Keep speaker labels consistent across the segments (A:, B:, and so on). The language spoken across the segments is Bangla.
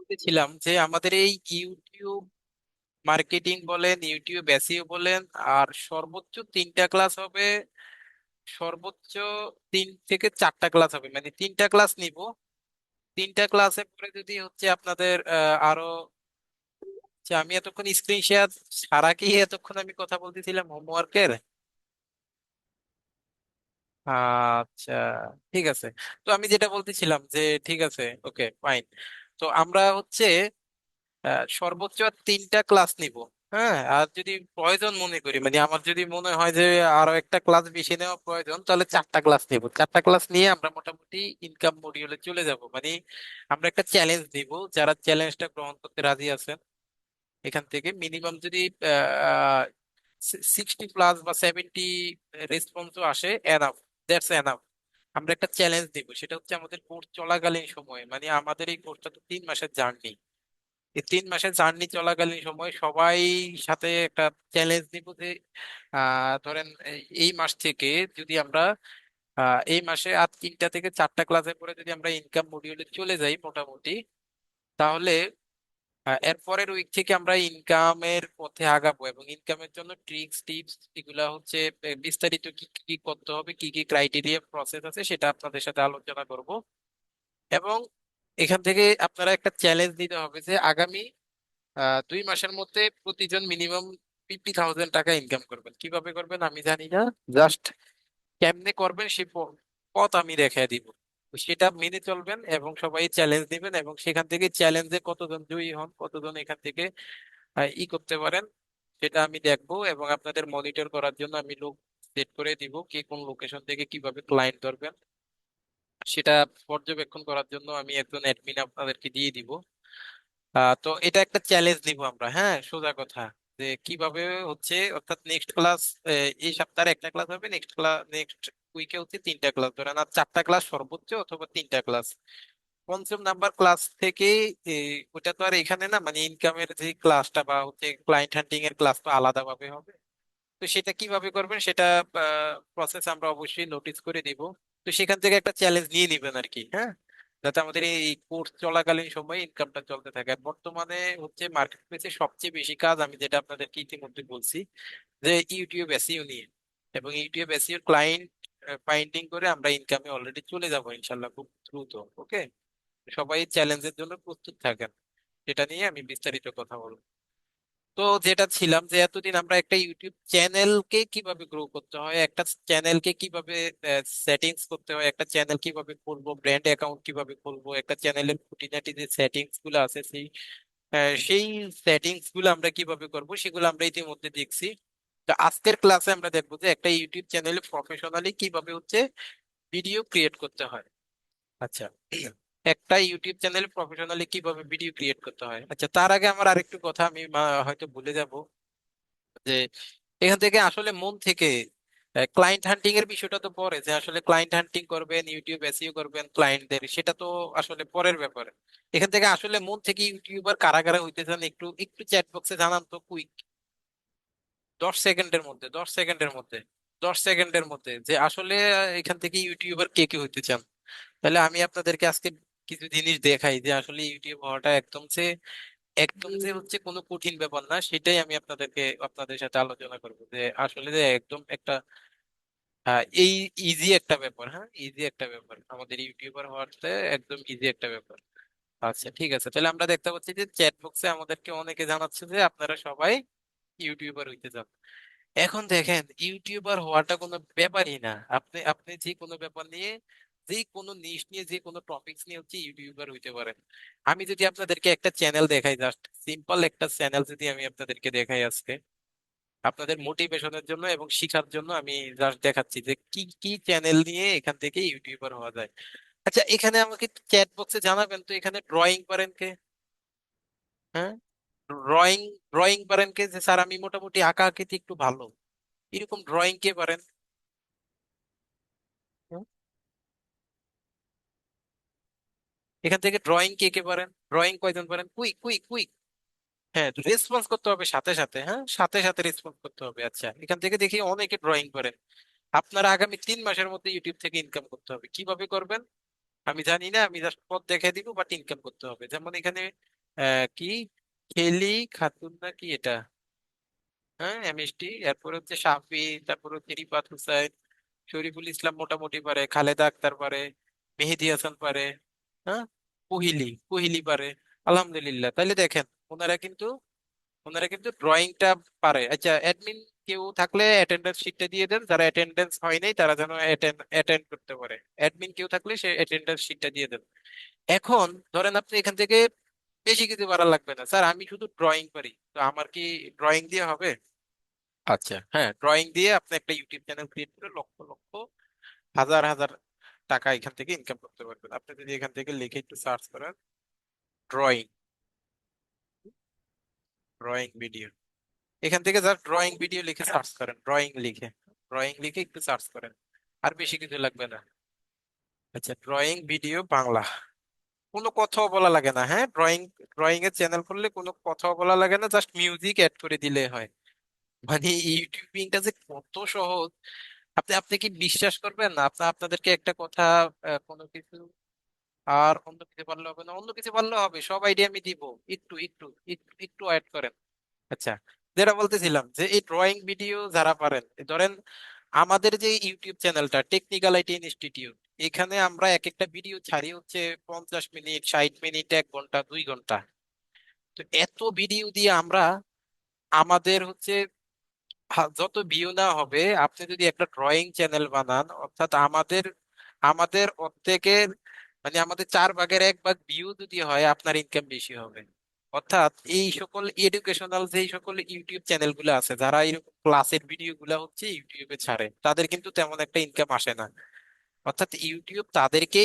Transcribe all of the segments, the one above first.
A: বলতেছিলাম যে আমাদের এই ইউটিউব মার্কেটিং বলেন, ইউটিউব এসইও বলেন, আর সর্বোচ্চ 3টা ক্লাস হবে। সর্বোচ্চ 3 থেকে 4টা ক্লাস হবে, মানে 3টা ক্লাস নিব। 3টা ক্লাসে পরে যদি হচ্ছে আপনাদের আরো যে আমি এতক্ষণ স্ক্রিন শেয়ার সারা কি এতক্ষণ আমি কথা বলতেছিলাম হোমওয়ার্কের। আচ্ছা, ঠিক আছে। তো আমি যেটা বলতেছিলাম যে ঠিক আছে, ওকে ফাইন। তো আমরা হচ্ছে সর্বোচ্চ আর 3টা ক্লাস নিব। হ্যাঁ, আর যদি প্রয়োজন মনে করি, মানে আমার যদি মনে হয় যে আরো একটা ক্লাস বেশি নেওয়া প্রয়োজন, তাহলে 4টা ক্লাস নেব। 4টা ক্লাস নিয়ে আমরা মোটামুটি ইনকাম মডিউলে চলে যাব। মানে আমরা একটা চ্যালেঞ্জ দিব, যারা চ্যালেঞ্জটা গ্রহণ করতে রাজি আছেন এখান থেকে মিনিমাম যদি 60 প্লাস বা 70 রেসপন্সও আসে, এনাফ, দ্যাটস এনাফ। আমরা একটা চ্যালেঞ্জ দিব, সেটা হচ্ছে আমাদের কোর্স চলাকালীন সময়ে, মানে আমাদের এই কোর্সটা তো 3 মাসের জার্নি। এই 3 মাসের জার্নি চলাকালীন সময় সবাই সাথে একটা চ্যালেঞ্জ নিব যে ধরেন এই মাস থেকে যদি আমরা এই মাসে আর 3টা থেকে 4টা ক্লাসে পরে যদি আমরা ইনকাম মডিউলে চলে যাই মোটামুটি, তাহলে এর পরের উইক থেকে আমরা ইনকামের পথে আগাবো। এবং ইনকামের জন্য ট্রিক্স টিপস এগুলা হচ্ছে বিস্তারিত কি কি করতে হবে, কি কি ক্রাইটেরিয়া প্রসেস আছে, সেটা আপনাদের সাথে আলোচনা করব। এবং এখান থেকে আপনারা একটা চ্যালেঞ্জ দিতে হবে যে আগামী 2 মাসের মধ্যে প্রতিজন মিনিমাম 50,000 টাকা ইনকাম করবেন। কিভাবে করবেন আমি জানি না, জাস্ট কেমনে করবেন সেই পথ আমি দেখাই দিব। তো সেটা মেনে চলবেন এবং সবাই চ্যালেঞ্জ দিবেন, এবং সেখান থেকে চ্যালেঞ্জে কতজন জয়ী হন, কতজন এখান থেকে করতে পারেন, সেটা আমি দেখবো। এবং আপনাদের মনিটর করার জন্য আমি লোক সেট করে দিব, কে কোন লোকেশন থেকে কিভাবে ক্লায়েন্ট ধরবেন সেটা পর্যবেক্ষণ করার জন্য আমি একজন অ্যাডমিন আপনাদেরকে দিয়ে দিব। তো এটা একটা চ্যালেঞ্জ নিব আমরা, হ্যাঁ, সোজা কথা। যে কিভাবে হচ্ছে, অর্থাৎ নেক্সট ক্লাস এই সপ্তাহে একটা ক্লাস হবে, নেক্সট উইকে হচ্ছে 3টা ক্লাস, ধরেন আর 4টা ক্লাস সর্বোচ্চ, অথবা 3টা ক্লাস। পঞ্চম নাম্বার ক্লাস থেকে ওটা তো আর এখানে না, মানে ইনকামের যে ক্লাসটা বা হচ্ছে ক্লায়েন্ট হান্টিং এর ক্লাস তো আলাদা ভাবে হবে। তো সেটা কিভাবে করবেন সেটা প্রসেস আমরা অবশ্যই নোটিস করে দিব। তো সেখান থেকে একটা চ্যালেঞ্জ নিয়ে নিবেন আর কি, হ্যাঁ, যাতে আমাদের এই কোর্স চলাকালীন সময় ইনকামটা চলতে থাকে। আর বর্তমানে হচ্ছে মার্কেট প্লেসে সবচেয়ে বেশি কাজ, আমি যেটা আপনাদেরকে ইতিমধ্যে বলছি, যে ইউটিউব এসইও নিয়ে। এবং ইউটিউব এসইও ক্লায়েন্ট ফাইন্ডিং করে আমরা ইনকামে অলরেডি চলে যাব ইনশাল্লাহ খুব দ্রুত। ওকে, সবাই চ্যালেঞ্জের জন্য প্রস্তুত থাকেন। এটা নিয়ে আমি বিস্তারিত কথা বলবো। তো যেটা ছিলাম যে এতদিন আমরা একটা ইউটিউব চ্যানেলকে কিভাবে গ্রো করতে হয়, একটা চ্যানেলকে কিভাবে সেটিংস করতে হয়, একটা চ্যানেল কিভাবে খুলবো, ব্র্যান্ড অ্যাকাউন্ট কিভাবে খুলবো, একটা চ্যানেলের খুঁটিনাটি যে সেটিংস গুলো আছে সেই সেটিংস গুলো আমরা কিভাবে করব, সেগুলো আমরা ইতিমধ্যে দেখছি। তো আজকের ক্লাসে আমরা দেখবো যে একটা ইউটিউব চ্যানেলে প্রফেশনালি কিভাবে হচ্ছে ভিডিও ক্রিয়েট করতে হয়। আচ্ছা, একটা ইউটিউব চ্যানেলে প্রফেশনালি কিভাবে ভিডিও ক্রিয়েট করতে হয়। আচ্ছা, তার আগে আমার আরেকটু কথা আমি হয়তো ভুলে যাব, যে এখান থেকে আসলে মন থেকে ক্লায়েন্ট হান্টিং এর বিষয়টা তো পরে, যে আসলে ক্লায়েন্ট হান্টিং করবেন, ইউটিউব এসইও করবেন ক্লায়েন্টদের, সেটা তো আসলে পরের ব্যাপারে। এখান থেকে আসলে মন থেকে ইউটিউবার কারা কারা হইতে চান, একটু একটু চ্যাট বক্সে জানান তো, কুইক, 10 সেকেন্ডের মধ্যে, 10 সেকেন্ডের মধ্যে, 10 সেকেন্ডের মধ্যে, যে আসলে এখান থেকে ইউটিউবার কে কে হইতে চান। তাহলে আমি আপনাদেরকে আজকে কিছু জিনিস দেখাই যে আসলে ইউটিউব হওয়াটা একদম যে হচ্ছে কোনো কঠিন ব্যাপার না, সেটাই আমি আপনাদের সাথে আলোচনা করবো, যে আসলে যে একদম একটা এই ইজি একটা ব্যাপার, হ্যাঁ, ইজি একটা ব্যাপার আমাদের ইউটিউবার হওয়াতে, একদম ইজি একটা ব্যাপার। আচ্ছা, ঠিক আছে, তাহলে আমরা দেখতে পাচ্ছি যে চ্যাট বক্সে আমাদেরকে অনেকে জানাচ্ছে যে আপনারা সবাই ইউটিউবার হইতে চান। এখন দেখেন, ইউটিউবার হওয়াটা কোনো ব্যাপারই না। আপনি আপনি যে কোনো ব্যাপার নিয়ে, যে কোনো নিশ নিয়ে, যে কোনো টপিকস নিয়ে হচ্ছে ইউটিউবার হইতে পারেন। আমি যদি আপনাদেরকে একটা চ্যানেল দেখাই, জাস্ট সিম্পল একটা চ্যানেল যদি আমি আপনাদেরকে দেখাই আজকে, আপনাদের মোটিভেশনের জন্য এবং শিখার জন্য আমি জাস্ট দেখাচ্ছি যে কি কি চ্যানেল নিয়ে এখান থেকে ইউটিউবার হওয়া যায়। আচ্ছা, এখানে আমাকে চ্যাট বক্সে জানাবেন তো, এখানে ড্রয়িং পারেন কে? হ্যাঁ, ড্রয়িং ড্রয়িং পারেন কে, যে স্যার আমি মোটামুটি আঁকা আঁকিতে একটু ভালো, এরকম ড্রয়িং কে পারেন? হুম? এখান থেকে ড্রয়িং কে কে পারেন, ড্রয়িং কয়জন পারেন? Quick quick quick. হ্যাঁ, রেসপন্স করতে হবে সাথে সাথে, হ্যাঁ, সাথে সাথে রেসপন্স করতে হবে। আচ্ছা, এখান থেকে দেখি অনেকে ড্রয়িং পারেন। আপনারা আগামী 3 মাসের মধ্যে ইউটিউব থেকে ইনকাম করতে হবে। কিভাবে করবেন আমি জানি না, আমি জাস্ট পথ দেখে দিব, বাট ইনকাম করতে হবে। যেমন এখানে কি খেলি খাতুন না কি এটা, হ্যাঁ এমএসটি, এরপর হচ্ছে সাফি, তারপর হচ্ছে রিফাত হুসাইন, শরীফুল ইসলাম মোটামুটি পারে, খালেদা আক্তার পারে, মেহেদী হাসান পারে, হ্যাঁ কোহলি কোহলি পারে। আলহামদুলিল্লাহ, তাইলে দেখেন ওনারা কিন্তু ওনারা কিন্তু ড্রয়িংটা পারে। আচ্ছা, অ্যাডমিন কেউ থাকলে অ্যাটেন্ডেন্স শিটটা দিয়ে দেন, যারা অ্যাটেন্ডেন্স হয় নাই তারা যেন অ্যাটেন্ড করতে পারে। অ্যাডমিন কেউ থাকলে সে অ্যাটেন্ডেন্স শিটটা দিয়ে দেন। এখন ধরেন আপনি এখান থেকে বেশি কিছু পারা লাগবে না, স্যার আমি শুধু ড্রয়িং পারি, তো আমার কি ড্রয়িং দিয়ে হবে? আচ্ছা হ্যাঁ, ড্রয়িং দিয়ে আপনি একটা ইউটিউব চ্যানেল ক্রিয়েট করে লক্ষ লক্ষ হাজার হাজার টাকা এখান থেকে ইনকাম করতে পারবেন। আপনি যদি এখান থেকে লিখে একটু সার্চ করেন ড্রয়িং, ড্রয়িং ভিডিও, এখান থেকে জাস্ট ড্রয়িং ভিডিও লিখে সার্চ করেন, ড্রয়িং লিখে একটু সার্চ করেন, আর বেশি কিছু লাগবে না। আচ্ছা, ড্রয়িং ভিডিও বাংলা, কোনো কথাও বলা লাগে না, হ্যাঁ ড্রয়িং এর চ্যানেল খুললে কোনো কথাও বলা লাগে না, জাস্ট মিউজিক অ্যাড করে দিলে হয়। মানে ইউটিউবিংটা যে কত সহজ, আপনি আপনি কি বিশ্বাস করবেন না? আপনাদেরকে একটা কথা, কোনো কিছু আর অন্য কিছু পারলে হবে না, অন্য কিছু পারলে হবে, সব আইডিয়া আমি দিব, একটু একটু একটু একটু অ্যাড করেন। আচ্ছা, যেটা বলতেছিলাম যে এই ড্রয়িং ভিডিও যারা পারেন, ধরেন আমাদের যে ইউটিউব চ্যানেলটা টেকনিক্যাল আইটি ইনস্টিটিউট, এখানে আমরা এক একটা ভিডিও ছাড়ি হচ্ছে 50 মিনিট, 60 মিনিট, 1 ঘন্টা, 2 ঘন্টা। তো এত ভিডিও দিয়ে আমরা আমাদের হচ্ছে যত ভিউ না হবে, আপনি যদি একটা ড্রয়িং চ্যানেল বানান, অর্থাৎ আমাদের আমাদের অর্ধেকের মানে আমাদের 4 ভাগের 1 ভাগ ভিউ যদি হয়, আপনার ইনকাম বেশি হবে। অর্থাৎ এই সকল এডুকেশনাল যেই সকল ইউটিউব চ্যানেল গুলো আছে, যারা এরকম ক্লাসের ভিডিও গুলা হচ্ছে ইউটিউবে ছাড়ে, তাদের কিন্তু তেমন একটা ইনকাম আসে না। অর্থাৎ ইউটিউব তাদেরকে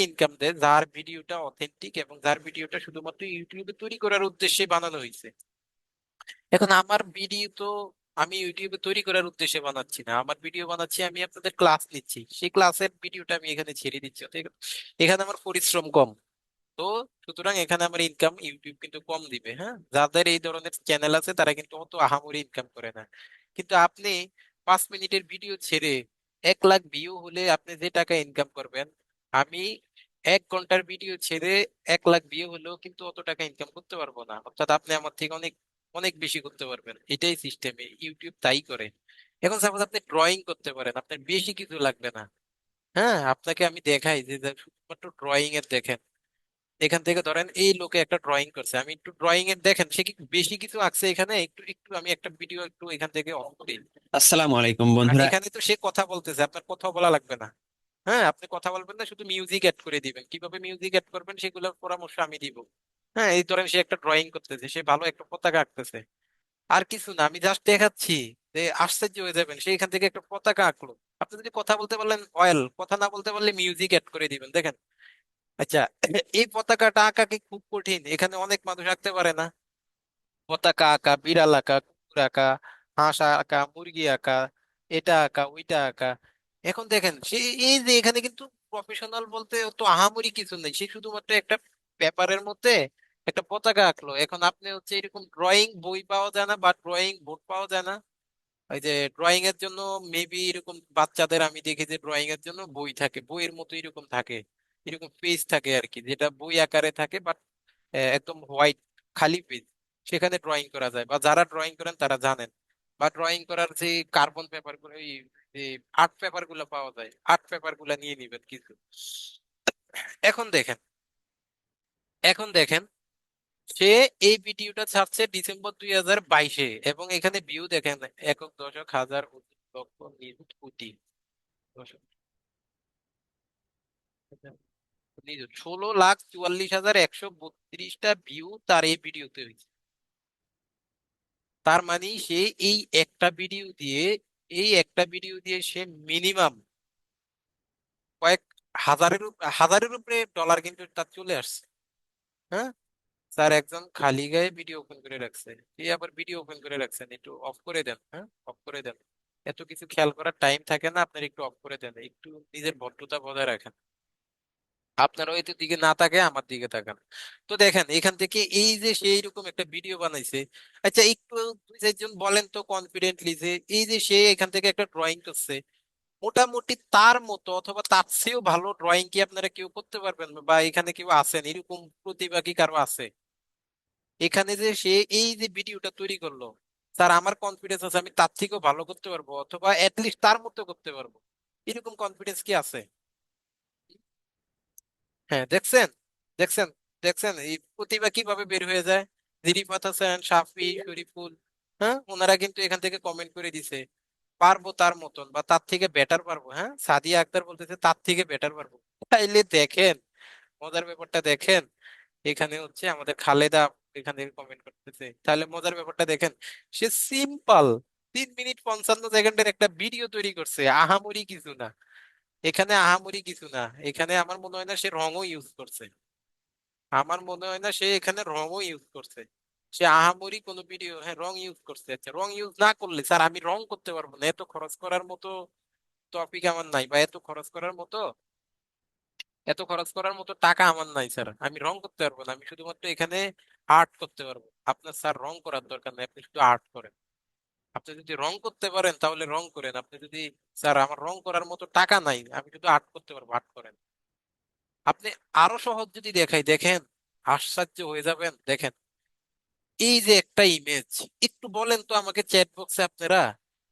A: ইনকাম দেয় যার ভিডিওটা অথেন্টিক এবং যার ভিডিওটা শুধুমাত্র ইউটিউবে তৈরি করার উদ্দেশ্যে বানানো হয়েছে। এখন আমার ভিডিও তো আমি ইউটিউবে তৈরি করার উদ্দেশ্যে বানাচ্ছি না, আমার ভিডিও বানাচ্ছি, আমি আপনাদের ক্লাস নিচ্ছি, সেই ক্লাসের ভিডিওটা আমি এখানে ছেড়ে দিচ্ছি, অতএব এখানে আমার পরিশ্রম কম। তো সুতরাং এখানে আমার ইনকাম ইউটিউব কিন্তু কম দিবে। হ্যাঁ, যাদের এই ধরনের চ্যানেল আছে তারা কিন্তু অত আহামরি ইনকাম করে না। কিন্তু আপনি 5 মিনিটের ভিডিও ছেড়ে 1 লাখ ভিউ হলে আপনি যে টাকা ইনকাম করবেন, আমি 1 ঘন্টার ভিডিও ছেড়ে 1 লাখ ভিউ হলেও কিন্তু অত টাকা ইনকাম করতে পারবো না। অর্থাৎ আপনি আমার থেকে অনেক অনেক বেশি করতে পারবেন, এটাই সিস্টেমে ইউটিউব তাই করে। এখন সাপোজ আপনি ড্রয়িং করতে পারেন, আপনার বেশি কিছু লাগবে না। হ্যাঁ, আপনাকে আমি দেখাই যে শুধুমাত্র ড্রয়িং এর দেখেন, এখান থেকে ধরেন এই লোকে একটা ড্রয়িং করছে, আমি একটু ড্রয়িং এর দেখেন সে কি বেশি কিছু আঁকছে এখানে, একটু একটু আমি একটা ভিডিও একটু এখান থেকে অন করি।
B: আসসালামু আলাইকুম বন্ধুরা।
A: এখানে তো সে কথা বলতেছে, আপনার কথা বলা লাগবে না। হ্যাঁ, আপনি কথা বলবেন না, শুধু মিউজিক অ্যাড করে দিবেন, কিভাবে মিউজিক অ্যাড করবেন সেগুলোর পরামর্শ আমি দিব। হ্যাঁ, এই ধরেন সে একটা ড্রয়িং করতেছে, সে ভালো একটা পতাকা আঁকতেছে, আর কিছু না, আমি জাস্ট দেখাচ্ছি, যে আশ্চর্য হয়ে যাবেন, সে এখান থেকে একটা পতাকা আঁকলো। আপনি যদি কথা বলতে পারলেন অয়েল, কথা না বলতে পারলে মিউজিক অ্যাড করে দিবেন, দেখেন। আচ্ছা, এই পতাকাটা আঁকা কি খুব কঠিন? এখানে অনেক মানুষ আঁকতে পারে না। পতাকা আঁকা, বিড়াল আঁকা, কুকুর আঁকা, হাঁস আঁকা, মুরগি আঁকা, এটা আঁকা, ওইটা আঁকা। এখন দেখেন সে এই যে এখানে কিন্তু প্রফেশনাল বলতে তো আহামরি কিছু নেই, সে শুধুমাত্র একটা পেপারের মধ্যে একটা পতাকা আঁকলো। এখন আপনি হচ্ছে এরকম ড্রয়িং বই পাওয়া যায় না বা ড্রয়িং বোর্ড পাওয়া যায় না? ওই যে ড্রয়িং এর জন্য মেবি এরকম বাচ্চাদের আমি দেখি যে ড্রয়িং এর জন্য বই থাকে, বইয়ের মতো এরকম থাকে, এরকম পেজ থাকে আর কি, যেটা বই আকারে থাকে, বাট একদম হোয়াইট খালি পেজ, সেখানে ড্রয়িং করা যায়, বা যারা ড্রয়িং করেন তারা জানেন। বা ড্রয়িং করার যে কার্বন পেপার গুলো, এই আর্ট পেপার গুলো পাওয়া যায়, আর্ট পেপার গুলা নিয়ে নিবেন কিছু। এখন দেখেন, এখন দেখেন সে এই ভিডিওটা ছাড়ছে ডিসেম্বর 2022-এ, এবং এখানে ভিউ দেখেন, একক, দশক, হাজার, অযুত, লক্ষ, নিযুত, কোটি, দশক, নিযুত, 16,44,132টা ভিউ তার এই ভিডিওতে হয়েছে। তার মানে সে এই একটা ভিডিও দিয়ে এই একটা ভিডিও দিয়ে সে মিনিমাম কয়েক হাজারের উপরে ডলার কিন্তু তার চলে আসছে। হ্যাঁ, স্যার একজন খালি গায়ে ভিডিও ওপেন করে রাখছে, এই আবার ভিডিও ওপেন করে রাখছেন, একটু অফ করে দেন, হ্যাঁ অফ করে দেন। এত কিছু খেয়াল করার টাইম থাকে না আপনার, একটু অফ করে দেন, একটু নিজের ভদ্রতা বজায় রাখেন। আপনার ওই দিকে না তাকে আমার দিকে তাকান। তো দেখেন এখান থেকে এই যে সেই রকম একটা ভিডিও বানাইছে। আচ্ছা, একটু 2-4 জন বলেন তো কনফিডেন্টলি যে এই যে সে এখান থেকে একটা ড্রয়িং করছে, মোটামুটি তার মতো অথবা তার চেয়েও ভালো ড্রয়িং কি আপনারা কেউ করতে পারবেন, বা এখানে কেউ আছেন এরকম প্রতিভা কি কারো আছে? এখানে যে সে এই যে ভিডিওটা তৈরি করলো, স্যার আমার কনফিডেন্স আছে আমি তার থেকেও ভালো করতে পারবো, অথবা লিস্ট তার মতো করতে পারবো। এরকম কনফিডেন্স কি আছে? হ্যাঁ, দেখছেন? দেখছেন? দেখছেন এই প্রতিভা কিভাবে বের হয়ে যায়? রিফাত হাসান, সাফি, শরীফুল, হ্যাঁ, ওনারা কিন্তু এখান থেকে কমেন্ট করে দিছে পারবো তার মতন বা তার থেকে বেটার পারবো। হ্যাঁ, সাদিয়া আক্তার বলতেছে তার থেকে বেটার পারবো। তাইলে দেখেন, মজার ব্যাপারটা দেখেন, এখানে হচ্ছে আমাদের খালেদা এখান থেকে কমেন্ট করতেছে, তাহলে মজার ব্যাপারটা দেখেন, সে সিম্পল 3 মিনিট 55 সেকেন্ডের একটা ভিডিও তৈরি করছে, আহামরি কিছু না। এখানে আহামরি কিছু না, এখানে আমার মনে হয় না সে রঙও ইউজ করছে। আমার মনে হয় না সে এখানে রঙও ইউজ করছে। সে আহামরি কোনো ভিডিও, হ্যাঁ রং ইউজ করছে, আচ্ছা রং ইউজ না করলে স্যার আমি রং করতে পারবো না, এত খরচ করার মতো টপিক আমার নাই, বা এত খরচ করার মতো টাকা আমার নাই স্যার, আমি রং করতে পারবো না, আমি শুধুমাত্র এখানে আর্ট করতে পারবো। আপনার স্যার রং করার দরকার নেই, আপনি শুধু আর্ট করেন। আপনি যদি রং করতে পারেন তাহলে রং করেন, আপনি যদি, স্যার আমার রং করার মতো টাকা নাই, আমি শুধু আর্ট করতে পারবো, আর্ট করেন। আপনি আরো সহজ যদি দেখাই, দেখেন, আশ্চর্য হয়ে যাবেন। দেখেন, এই যে একটা ইমেজ, একটু বলেন তো আমাকে চ্যাট বক্সে আপনারা,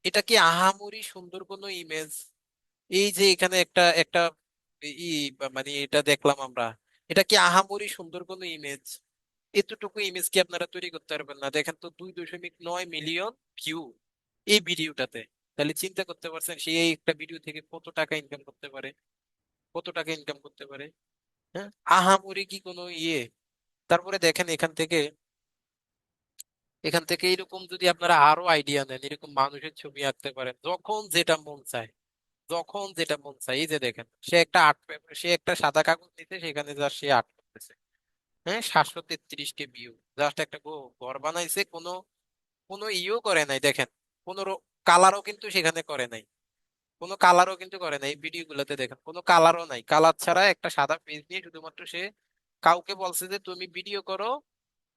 A: এটা কি আহামরি সুন্দর কোনো ইমেজ? এই যে এখানে একটা একটা মানে এটা দেখলাম আমরা, এটা কি আহামরি সুন্দর কোনো ইমেজ? এতটুকু ইমেজ কি আপনারা তৈরি করতে পারবেন না? দেখেন তো, 2.9 মিলিয়ন ভিউ এই ভিডিওটাতে। তাহলে চিন্তা করতে পারছেন সে এই একটা ভিডিও থেকে কত টাকা ইনকাম করতে পারে, কত টাকা ইনকাম করতে পারে। হ্যাঁ, আহামরি কি কোনো ইয়ে? তারপরে দেখেন এখান থেকে এরকম যদি আপনারা আরো আইডিয়া নেন, এরকম মানুষের ছবি আঁকতে পারেন যখন যেটা মন চায়, যখন যেটা মন চায়। এই যে দেখেন, সে একটা আর্ট পেপার, সে একটা সাদা কাগজ নিতে, সেখানে যা সে আর্ট করতেছে। হ্যাঁ, 733 কে ভিউ, জাস্ট একটা ঘর বানাইছে, কোনো কোনো ইও করে নাই দেখেন, কোনো কালারও কিন্তু সেখানে করে নাই, কোনো কালারও কিন্তু করে নাই। এই ভিডিও গুলোতে দেখেন কোনো কালারও নাই, কালার ছাড়া একটা সাদা পেজ নিয়ে শুধুমাত্র সে কাউকে বলছে যে তুমি ভিডিও করো,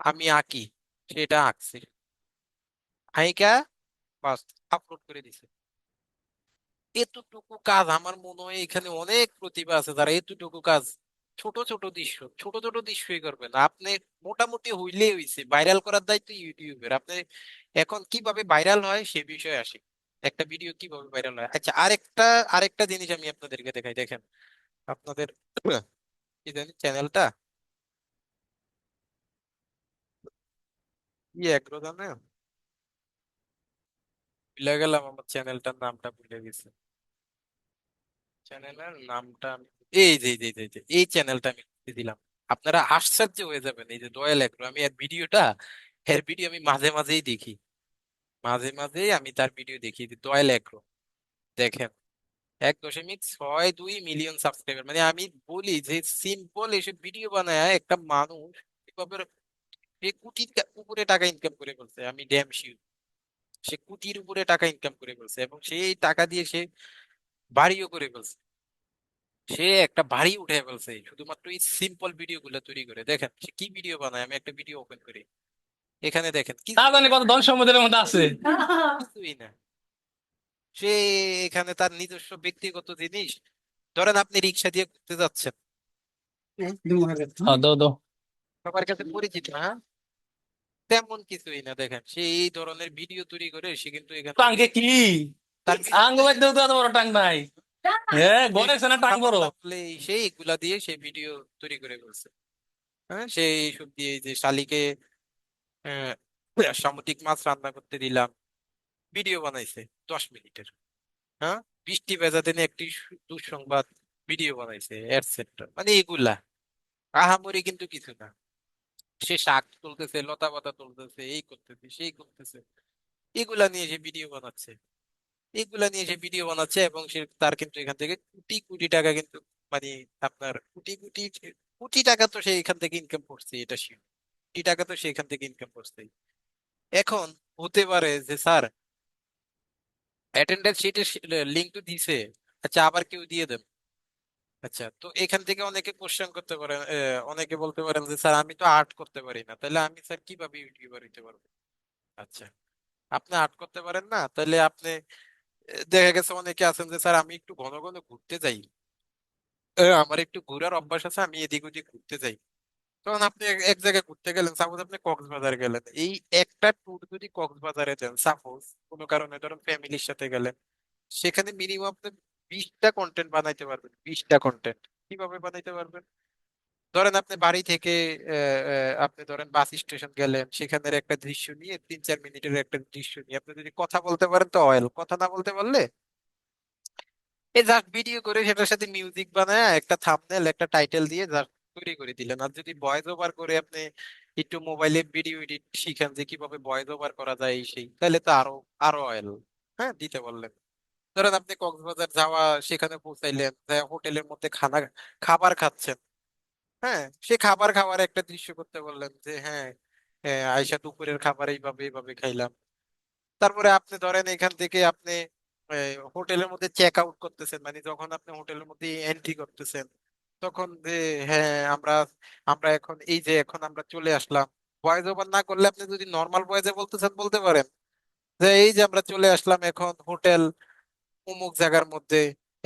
A: আমি আঁকি, সেটা আঁকছে, আঁকা, বাস, আপলোড করে দিছে। এতটুকু কাজ আমার মনে হয় এখানে অনেক প্রতিভা আছে যারা এতটুকু কাজ, ছোট ছোট দৃশ্যই করবেন আপনি। মোটামুটি হইলেই হইছে, ভাইরাল করার দায়িত্ব ইউটিউবের। আপনি এখন কিভাবে ভাইরাল হয় সে বিষয়ে আসি, একটা ভিডিও কিভাবে ভাইরাল হয়। আচ্ছা, আরেকটা আরেকটা জিনিস আমি আপনাদেরকে দেখাই, দেখেন আপনাদের কি জানি চ্যানেলটা, কি এগ্রো জানে, ভুলে গেলাম, আমার চ্যানেলটার নামটা ভুলে গেছি। চ্যানেলের নামটা এই চ্যানেলটা আমি দিলাম, আপনারা আশ্চর্য হয়ে যাবেন। এই যে দয়াল এগ্রো, আমি এর ভিডিও আমি মাঝে মাঝেই দেখি, মাঝে মাঝেই আমি তার ভিডিও দেখি। যে দয়াল এগ্রো, দেখেন 1.62 মিলিয়ন সাবস্ক্রাইবার, মানে আমি বলি যে সিম্পল এসব ভিডিও বানায় একটা মানুষ এভাবে সে কোটির উপরে টাকা ইনকাম করে ফেলছে, আমি ড্যাম শিওর সে কোটির উপরে টাকা ইনকাম করে ফেলছে, এবং সেই টাকা দিয়ে সে বাড়িও করে ফেলছে, সে একটা বাড়ি উঠে ফেলছে শুধুমাত্র এই সিম্পল ভিডিও গুলো তৈরি করে। দেখেন সে কি ভিডিও বানায়, আমি একটা ভিডিও ওপেন করি, এখানে দেখেন
C: তা
A: কিছুই
C: জানি
A: না,
C: কত ধন সম্পদের মধ্যে আছে।
A: কিছুই না। সে এখানে তার নিজস্ব ব্যক্তিগত জিনিস, ধরেন আপনি রিক্সা দিয়ে ঘুরতে যাচ্ছেন,
C: হ্যাঁ, দাও দাও।
A: সবার কাছে পরিচিত, হ্যাঁ, তেমন কিছুই না। দেখেন সে এই ধরনের ভিডিও তৈরি করে, সে কিন্তু এখান থেকে
C: টাঙ্কে কি
A: তার
C: আঙ্গ বাইতে তো এত বড় টাং নাই। হ্যাঁ, ঘরে আছে না টাং বড়।
A: সেই এগুলা দিয়ে সে ভিডিও তৈরি করে ফেলছে। হ্যাঁ, সেই এইসব দিয়ে এই যে শালিকে আহ, সামুদ্রিক মাছ রান্না করতে দিলাম, ভিডিও বানাইছে 10 মিনিটের। হ্যাঁ, বৃষ্টি ভেজা দিনে একটি দুঃসংবাদ, ভিডিও বানাইছে, এটসেট্রা, মানে এগুলা আহামরি কিন্তু কিছু না। সে শাক তুলতেছে, লতা পাতা তুলতেছে, এই করতেছে সেই করতেছে, এগুলা নিয়ে সে ভিডিও বানাচ্ছে, এবং সে তার কিন্তু এখান থেকে কোটি কোটি টাকা কিন্তু, মানে আপনার কোটি কোটি কোটি টাকা তো সে এখান থেকে ইনকাম করছে, এটা শিওর, কোটি টাকা তো সে এখান থেকে ইনকাম করছে। এখন হতে পারে যে স্যার অ্যাটেন্ডেন্স শিটের লিঙ্ক তো দিছে, আচ্ছা আবার কেউ দিয়ে দেন। আচ্ছা, তো এখান থেকে অনেকে কোশ্চেন করতে পারেন, অনেকে বলতে পারেন যে স্যার আমি তো আর্ট করতে পারি না, তাহলে আমি স্যার কিভাবে ইউটিউবার হইতে পারবো? আচ্ছা, আপনি আর্ট করতে পারেন না, তাহলে আপনি দেখা গেছে অনেকে আছেন যে স্যার আমি একটু ঘন ঘন ঘুরতে যাই, আমার একটু ঘোরার অভ্যাস আছে, আমি এদিক ওদিক ঘুরতে যাই। তখন আপনি এক এক জায়গায় ঘুরতে গেলেন, সাপোজ আপনি কক্সবাজার গেলেন, এই একটা ট্যুর যদি কক্সবাজারে দেন সাপোজ, কোনো কারণে ধরুন ফ্যামিলির সাথে গেলেন, সেখানে মিনিমাম আপনি 20টা কন্টেন্ট বানাইতে পারবেন। 20টা কন্টেন্ট কিভাবে বানাইতে পারবেন? ধরেন আপনি বাড়ি থেকে আপনি ধরেন বাস স্টেশন গেলেন, সেখানের একটা দৃশ্য নিয়ে 3-4 মিনিটের একটা দৃশ্য নিয়ে আপনি যদি কথা বলতে পারেন তো অয়েল, কথা না বলতে পারলে এই জাস্ট ভিডিও করে সেটার সাথে মিউজিক বানায় একটা থাম্বনেল একটা টাইটেল দিয়ে জাস্ট তৈরি করে দিলেন। আর যদি ভয়েস ওভার করে আপনি একটু মোবাইলে ভিডিও এডিট শিখেন যে কিভাবে ভয়েস ওভার করা যায় এই সেই, তাহলে তো আরো আরো অয়েল। হ্যাঁ, দিতে বললেন। ধরেন আপনি কক্সবাজার যাওয়া, সেখানে পৌঁছাইলেন, হোটেলের মধ্যে খাবার খাচ্ছেন। হ্যাঁ, সে খাবার খাওয়ার একটা দৃশ্য করতে বললেন যে হ্যাঁ, আইসা দুপুরের খাবার এইভাবে এইভাবে খাইলাম। তারপরে আপনি ধরেন এখান থেকে আপনি হোটেলের মধ্যে চেক আউট করতেছেন, মানে যখন আপনি হোটেলের মধ্যে এন্ট্রি করতেছেন, তখন যে হ্যাঁ আমরা আমরা এখন এই যে এখন আমরা চলে আসলাম। ভয়েস ওভার না করলে আপনি যদি নর্মাল ভয়েসে বলতেছেন বলতে পারেন যে এই যে আমরা চলে আসলাম এখন হোটেল অমুক জায়গার মধ্যে,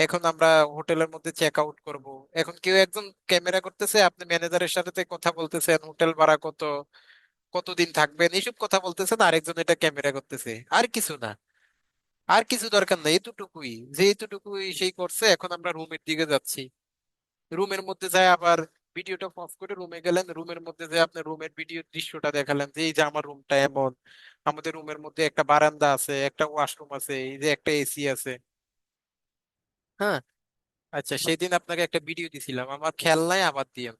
A: এখন আমরা হোটেলের মধ্যে চেক আউট করবো। এখন কেউ একজন ক্যামেরা করতেছে, আপনি ম্যানেজারের সাথে কথা বলতেছেন, হোটেল ভাড়া কত, কতদিন থাকবেন, এইসব কথা বলতেছেন, আরেকজন এটা ক্যামেরা করতেছে। আর কিছু না, আর কিছু দরকার নেই, এতটুকুই। যে এতটুকুই সেই করছে, এখন আমরা রুমের দিকে যাচ্ছি। রুমের মধ্যে যায় আবার ভিডিওটা অফ করে রুমে গেলেন, রুমের মধ্যে যায় আপনার রুমের ভিডিও দৃশ্যটা দেখালেন যে এই যে আমার রুমটা এমন, আমাদের রুমের মধ্যে একটা বারান্দা আছে, একটা ওয়াশরুম আছে, এই যে একটা এসি আছে। হ্যাঁ, আচ্ছা সেদিন আপনাকে একটা ভিডিও দিছিলাম, আমার খেয়াল নাই, আবার দিয়েন।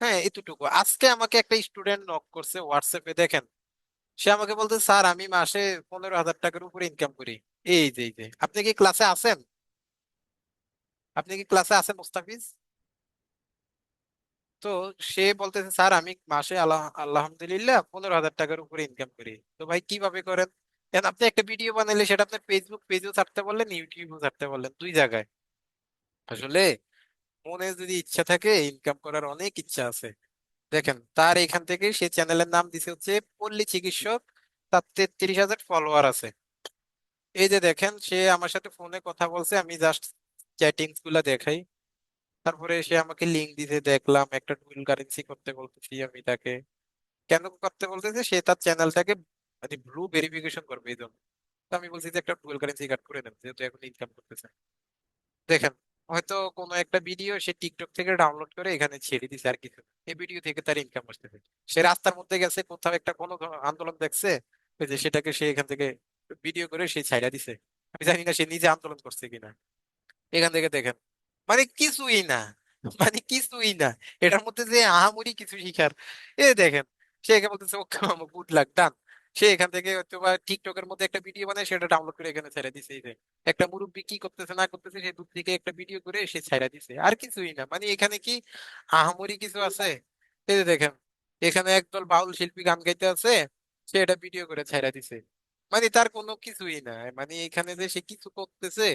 A: হ্যাঁ, এতটুকু। আজকে আমাকে একটা স্টুডেন্ট নক করছে হোয়াটসঅ্যাপে, দেখেন, সে আমাকে বলতে স্যার আমি মাসে 15,000 টাকার উপরে ইনকাম করি। এই যে আপনি কি ক্লাসে আছেন? আপনি কি ক্লাসে আছেন মুস্তাফিজ? তো সে বলতেছে স্যার আমি মাসে আলহামদুলিল্লাহ 15,000 টাকার উপরে ইনকাম করি। তো ভাই কিভাবে করেন? এখন আপনি একটা ভিডিও বানাইলে সেটা আপনার ফেসবুক পেজেও ছাড়তে বললেন, ইউটিউবেও ছাড়তে বললেন, দুই জায়গায়। আসলে মনে যদি ইচ্ছা থাকে, ইনকাম করার অনেক ইচ্ছা আছে। দেখেন তার এখান থেকে সে চ্যানেলের নাম দিছে হচ্ছে পল্লী চিকিৎসক, তার 33,000 ফলোয়ার আছে। এই যে দেখেন, সে আমার সাথে ফোনে কথা বলছে, আমি জাস্ট চ্যাটিংস গুলা দেখাই। তারপরে সে আমাকে লিঙ্ক দিতে, দেখলাম একটা ডুয়াল কারেন্সি করতে বলতেছি আমি তাকে। কেন করতে বলতেছে? সে তার চ্যানেলটাকে মানে ব্লু ভেরিফিকেশন করবে এই জন্য। তো আমি বলছি যে একটা ডুয়াল কারেন্সি কার্ড করে দেন, যেহেতু এখন ইনকাম করতেছে। দেখেন, হয়তো কোনো একটা ভিডিও সে টিকটক থেকে ডাউনলোড করে এখানে ছেড়ে দিছে, আর কিছু না। এই ভিডিও থেকে তার ইনকাম আসতেছে। সে রাস্তার মধ্যে গেছে, কোথাও একটা কোনো আন্দোলন দেখছে, ওই যে সেটাকে সে এখান থেকে ভিডিও করে সে ছাইড়া দিছে। আমি জানি না সে নিজে আন্দোলন করছে কিনা। এখান থেকে দেখেন, মানে কিছুই না, মানে কিছুই না। এটার মধ্যে যে আহামরি কিছু শিখার, এ দেখেন, সে এখানে বলতেছে ওকে মামা গুড লাক ডান। সে এখান থেকে হয়তো বা টিকটকের মধ্যে একটা ভিডিও বানায়, সেটা ডাউনলোড করে এখানে ছেড়ে দিছে। এই যে একটা মুরব্বি কি করতেছে না করতেছে, সে দূর থেকে একটা ভিডিও করে সে ছেড়ে দিছে, আর কিছুই না। মানে এখানে কি আহামরি কিছু আছে? এই যে দেখেন, এখানে একদল বাউল শিল্পী গান গাইতে আছে, সে এটা ভিডিও করে ছেড়ে দিছে। মানে তার কোনো কিছুই না, মানে এখানে যে সে কিছু করতেছে।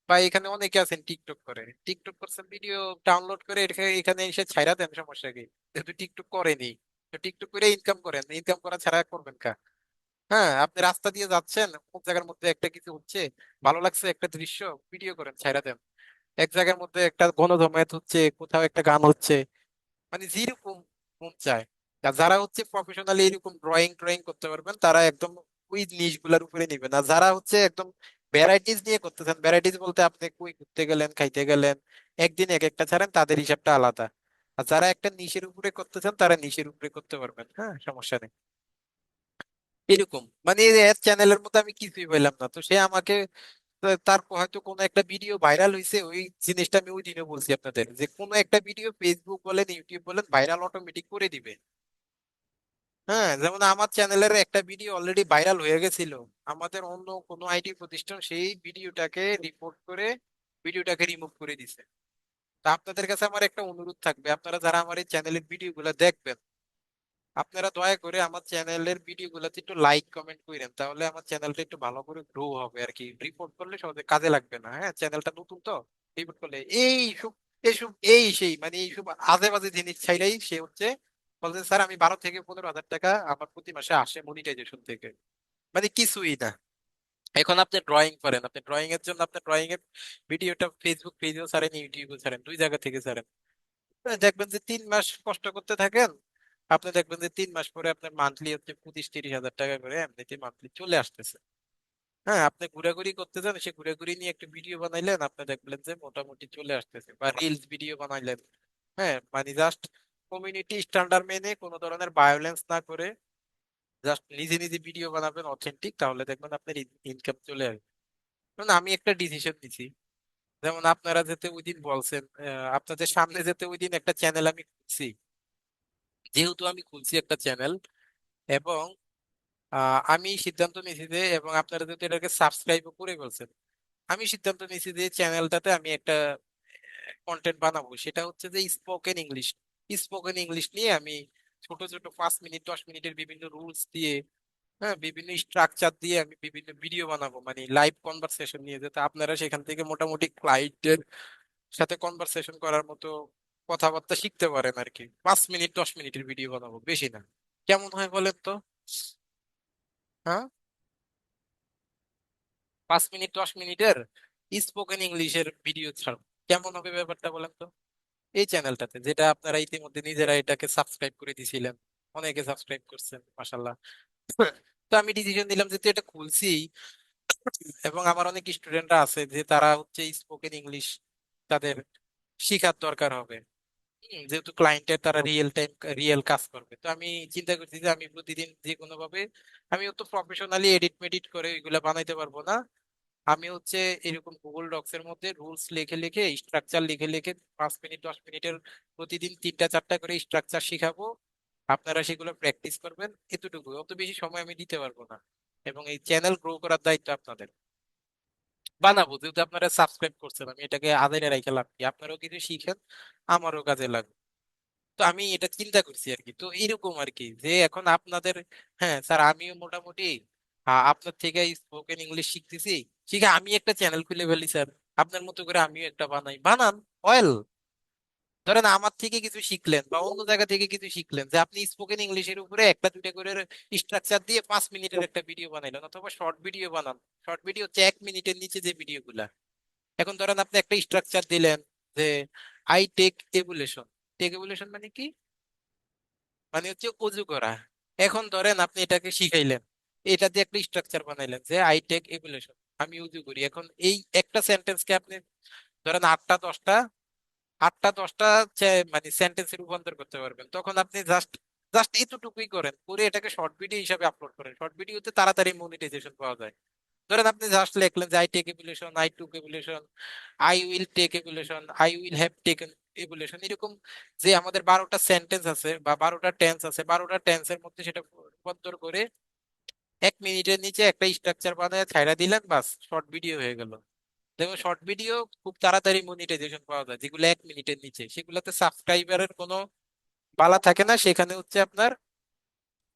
A: বা এখানে অনেকে আছেন টিকটক করে, টিকটক করছেন, ভিডিও ডাউনলোড করে এখানে এসে ছাইরা দেন, সমস্যা কি? যেহেতু টিকটক করেনি, তো টিকটক করে ইনকাম করেন, ইনকাম করা ছাড়া করবেন কা? হ্যাঁ, আপনি রাস্তা দিয়ে যাচ্ছেন, কোন জায়গার মধ্যে একটা কিছু হচ্ছে, ভালো লাগছে একটা দৃশ্য, ভিডিও করেন, ছাইরা দেন। এক জায়গার মধ্যে একটা গণজমায়েত হচ্ছে, কোথাও একটা গান হচ্ছে, মানে যেরকম মন চায়। আর যারা হচ্ছে প্রফেশনালি এরকম ড্রয়িং ড্রয়িং করতে পারবেন, তারা একদম ওই জিনিসগুলোর উপরে নিবেন। আর যারা হচ্ছে একদম ভ্যারাইটিস নিয়ে করতেছেন, ভ্যারাইটিস বলতে আপনি কই ঘুরতে গেলেন, খাইতে গেলেন, একদিন এক একটা ছাড়েন, তাদের হিসাবটা আলাদা। আর যারা একটা নিশের উপরে করতেছেন, তারা নিশের উপরে করতে পারবেন, হ্যাঁ সমস্যা নেই। এরকম মানে চ্যানেলের মধ্যে আমি কিছুই বললাম না, তো সে আমাকে তার হয়তো কোনো একটা ভিডিও ভাইরাল হয়েছে, ওই জিনিসটা আমি ওই দিনে বলছি আপনাদের, যে কোনো একটা ভিডিও ফেসবুক বলেন ইউটিউব বলেন ভাইরাল অটোমেটিক করে দিবে। হ্যাঁ, যেমন আমার চ্যানেলের একটা ভিডিও অলরেডি ভাইরাল হয়ে গেছিল, আমাদের অন্য কোনো আইটি প্রতিষ্ঠান সেই ভিডিওটাকে রিপোর্ট করে ভিডিওটাকে রিমুভ করে দিছে। তা আপনাদের কাছে আমার একটা অনুরোধ থাকবে, আপনারা যারা আমার এই চ্যানেলের ভিডিও গুলো দেখবেন, আপনারা দয়া করে আমার চ্যানেলের ভিডিও গুলাতে একটু লাইক কমেন্ট করেন, তাহলে আমার চ্যানেলটা একটু ভালো করে গ্রো হবে আর কি। রিপোর্ট করলে সহজে কাজে লাগবে না, হ্যাঁ, চ্যানেলটা নতুন তো। রিপোর্ট করলে এইসব এসব এই সেই মানে এইসব আজে বাজে জিনিস ছাইরাই সে হচ্ছে বলছে স্যার আমি 12 থেকে 15,000 টাকা আমার প্রতি মাসে আসে মনিটাইজেশন থেকে। মানে কিছুই না। এখন আপনি ড্রয়িং করেন, আপনি ড্রয়িং এর জন্য আপনার ড্রয়িং এর ভিডিওটা ফেসবুক পেজেও ছাড়েন, ইউটিউবেও ছাড়েন, দুই জায়গা থেকে ছাড়েন। দেখবেন যে 3 মাস কষ্ট করতে থাকেন, আপনি দেখবেন যে 3 মাস পরে আপনার মান্থলি হচ্ছে 25-30 হাজার টাকা করে এমনিতে মান্থলি চলে আসতেছে। হ্যাঁ, আপনি ঘোরাঘুরি করতে যান, সে ঘোরাঘুরি নিয়ে একটা ভিডিও বানাইলেন, আপনি দেখলেন যে মোটামুটি চলে আসতেছে, বা রিলস ভিডিও বানাইলেন। হ্যাঁ, মানে জাস্ট কমিউনিটি স্ট্যান্ডার্ড মেনে কোনো ধরনের ভায়োলেন্স না করে জাস্ট নিজে নিজে ভিডিও বানাবেন অথেন্টিক, তাহলে দেখবেন আপনার ইনকাম চলে আসবে। কারণ আমি একটা ডিসিশন নিছি, যেমন আপনারা যেতে ওই দিন বলছেন, আপনাদের সামনে যেতে ওই দিন একটা চ্যানেল আমি খুলছি, যেহেতু আমি খুলছি একটা চ্যানেল, এবং আমি সিদ্ধান্ত নিয়েছি যে, এবং আপনারা যেহেতু এটাকে সাবস্ক্রাইব করে বলছেন, আমি সিদ্ধান্ত নিয়েছি যে চ্যানেলটাতে আমি একটা কন্টেন্ট বানাবো, সেটা হচ্ছে যে স্পোকেন ইংলিশ। স্পোকেন ইংলিশ নিয়ে আমি ছোট ছোট 5 মিনিট 10 মিনিটের বিভিন্ন রুলস দিয়ে, হ্যাঁ, বিভিন্ন স্ট্রাকচার দিয়ে আমি বিভিন্ন ভিডিও বানাবো, মানে লাইভ কনভারসেশন নিয়ে, যাতে আপনারা সেখান থেকে মোটামুটি ক্লায়েন্টের সাথে কনভারসেশন করার মতো কথাবার্তা শিখতে পারেন আর কি। 5 মিনিট 10 মিনিটের ভিডিও বানাবো, বেশি না। কেমন হয় বলেন তো? হ্যাঁ, 5 মিনিট 10 মিনিটের স্পোকেন ইংলিশের ভিডিও ছাড়বো, কেমন হবে ব্যাপারটা বলেন তো? এই চ্যানেলটাতে, যেটা আপনারা ইতিমধ্যে নিজেরা এটাকে সাবস্ক্রাইব করে দিয়েছিলেন, অনেকে সাবস্ক্রাইব করছেন মাশাল্লাহ। তো আমি ডিসিশন নিলাম যেহেতু এটা খুলছি, এবং আমার অনেক স্টুডেন্টরা আছে যে তারা হচ্ছে স্পোকেন ইংলিশ তাদের শিখার দরকার হবে। যেহেতু ক্লায়েন্টের তারা রিয়েল টাইম রিয়েল কাজ করবে, তো আমি চিন্তা করছি যে আমি প্রতিদিন যে কোনো ভাবে, আমি তো প্রফেশনালি এডিট মেডিট করে এগুলা বানাইতে পারবো না, আমি হচ্ছে এরকম গুগল ডক্স এর মধ্যে রুলস লিখে লিখে স্ট্রাকচার লিখে লিখে 5 মিনিট 10 মিনিটের প্রতিদিন 3টা 4টা করে স্ট্রাকচার শিখাবো। আপনারা সেগুলো প্র্যাকটিস করবেন, এতটুকু, অত বেশি সময় আমি দিতে পারবো না। এবং এই চ্যানেল গ্রো করার দায়িত্ব আপনাদের। বানাবো, যেহেতু আপনারা সাবস্ক্রাইব করছেন, আমি এটাকে আদায় রেখে লাভ কি, আপনারাও কিছু শিখেন, আমারও কাজে লাগবে। তো আমি এটা চিন্তা করছি আর কি, তো এরকম আর কি, যে এখন আপনাদের, হ্যাঁ স্যার, আমিও মোটামুটি আপনার থেকে স্পোকেন ইংলিশ শিখতেছি, শিখে আমি একটা চ্যানেল খুলে ফেলি স্যার, আপনার মতো করে আমিও একটা বানাই, বানান। ওয়েল, ধরেন আমার থেকে কিছু শিখলেন বা অন্য জায়গা থেকে কিছু শিখলেন, যে আপনি স্পোকেন ইংলিশের উপরে একটা দুইটা করে স্ট্রাকচার দিয়ে 5 মিনিটের একটা ভিডিও বানাইলেন, অথবা শর্ট ভিডিও বানান। শর্ট ভিডিও হচ্ছে 1 মিনিটের নিচে যে ভিডিও গুলা। এখন ধরেন আপনি একটা স্ট্রাকচার দিলেন যে I take evolution. Take evolution মানে কি? মানে হচ্ছে অজু করা। এখন ধরেন আপনি এটাকে শিখাইলেন, এটা দিয়ে একটা স্ট্রাকচার বানাইলেন যে আই টেক এভুলেশন, আমি উজু করি। এখন এই একটা সেন্টেন্সকে আপনি ধরেন 8টা 10টা মানে সেন্টেন্সে রূপান্তর করতে পারবেন। তখন আপনি জাস্ট জাস্ট এতটুকুই করেন, করে এটাকে শর্ট ভিডিও হিসাবে আপলোড করেন। শর্ট ভিডিওতে তাড়াতাড়ি মনিটাইজেশন পাওয়া যায়। ধরেন আপনি জাস্ট লিখলেন যে I take evolution, I took evolution, I will take evolution, I will have taken evolution, এরকম যে আমাদের 12টা সেন্টেন্স আছে বা 12টা টেন্স আছে, 12টা টেন্সের মধ্যে সেটা রূপান্তর করে 1 মিনিটের নিচে একটা স্ট্রাকচার বানায় ছাইড়া দিলেন, বাস শর্ট ভিডিও হয়ে গেল। দেখুন, শর্ট ভিডিও খুব তাড়াতাড়ি মনিটাইজেশন পাওয়া যায়, যেগুলো 1 মিনিটের নিচে, সেগুলোতে সাবস্ক্রাইবারের কোনো বালা থাকে না। সেখানে হচ্ছে আপনার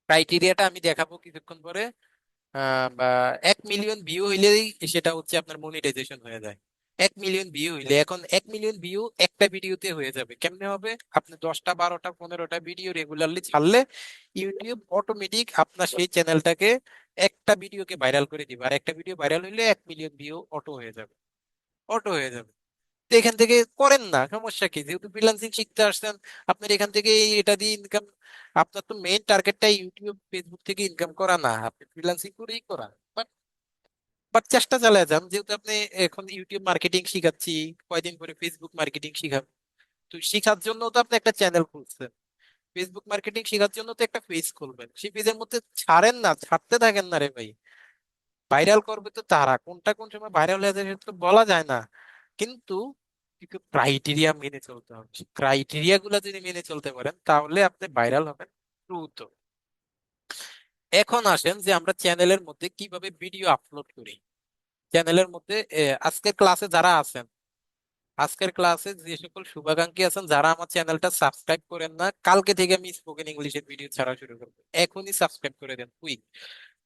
A: ক্রাইটেরিয়াটা আমি দেখাবো কিছুক্ষণ পরে, বা 1 মিলিয়ন ভিউ হইলেই সেটা হচ্ছে আপনার মনিটাইজেশন হয়ে যায়। 1 মিলিয়ন ভিউ হইলে, এখন 1 মিলিয়ন ভিউ একটা ভিডিওতে হয়ে যাবে। কেমনে হবে? আপনি 10টা 12টা 15টা ভিডিও রেগুলারলি ছাড়লে ইউটিউব অটোমেটিক আপনার সেই চ্যানেলটাকে একটা ভিডিওকে ভাইরাল করে দিবে, আর একটা ভিডিও ভাইরাল হইলে 1 মিলিয়ন ভিউ অটো হয়ে যাবে। অটো হয়ে যাবে। তো এখান থেকে করেন না, সমস্যা কি? যেহেতু ফ্রিল্যান্সিং শিখতে আসছেন, আপনার এখান থেকে এটা দিয়ে ইনকাম, আপনার তো মেইন টার্গেটটা ইউটিউব ফেসবুক থেকে ইনকাম করা না, আপনি ফ্রিল্যান্সিং করেই করা। বাট বাট চেষ্টা চালিয়ে যান, যেহেতু আপনি এখন ইউটিউব মার্কেটিং শিখাচ্ছি, কয়দিন পরে ফেসবুক মার্কেটিং শিখাব। তো শিখার জন্য তো আপনি একটা চ্যানেল খুলছেন, ফেসবুক মার্কেটিং শেখার জন্য তো একটা পেজ খুলবেন, সেই পেজের মধ্যে ছাড়েন না, ছাড়তে থাকেন না রে ভাই। ভাইরাল করবে তো তারা, কোনটা কোন সময় ভাইরাল হয়ে যায় সেটা তো বলা যায় না। কিন্তু কিছু ক্রাইটেরিয়া মেনে চলতে হবে, ক্রাইটেরিয়া গুলা যদি মেনে চলতে পারেন তাহলে আপনি ভাইরাল হবেন দ্রুত। এখন আসেন যে আমরা চ্যানেলের মধ্যে কিভাবে ভিডিও আপলোড করি। চ্যানেলের মধ্যে আজকের ক্লাসে যারা আছেন, আজকের ক্লাসে যে সকল শুভাকাঙ্ক্ষী আছেন, যারা আমার চ্যানেলটা সাবস্ক্রাইব করেন না, কালকে থেকে আমি স্পোকেন ইংলিশের ভিডিও ছাড়া শুরু করবো, এখনই সাবস্ক্রাইব করে দেন কুইক।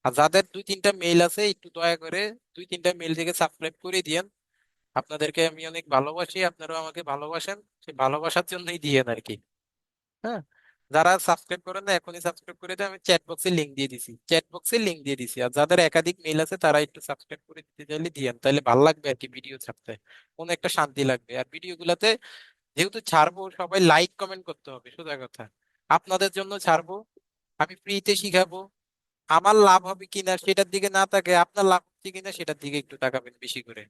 A: আর যাদের 2-3টা মেইল আছে, একটু দয়া করে 2-3টা মেইল থেকে সাবস্ক্রাইব করে দিয়েন। আপনাদেরকে আমি অনেক ভালোবাসি, আপনারাও আমাকে ভালোবাসেন, সেই ভালোবাসার জন্যই দিয়েন আর কি। হ্যাঁ, যারা সাবস্ক্রাইব করেন না এখনই সাবস্ক্রাইব করে দেন, আমি চ্যাট বক্সে লিংক দিয়ে দিছি, চ্যাট বক্সে লিংক দিয়ে দিছি। আর যাদের একাধিক মেইল আছে তারা একটু সাবস্ক্রাইব করে দিতে চাইলে দিয়েন, তাহলে ভালো লাগবে আর কি ভিডিও ছাড়তে, কোনো একটা শান্তি লাগবে। আর ভিডিও গুলাতে যেহেতু ছাড়বো সবাই লাইক কমেন্ট করতে হবে, সোজা কথা। আপনাদের জন্য ছাড়বো, আমি ফ্রিতে শিখাবো, আমার লাভ হবে কিনা সেটার দিকে না তাকে আপনার লাভ হচ্ছে কিনা সেটার দিকে একটু তাকাবেন বেশি করে।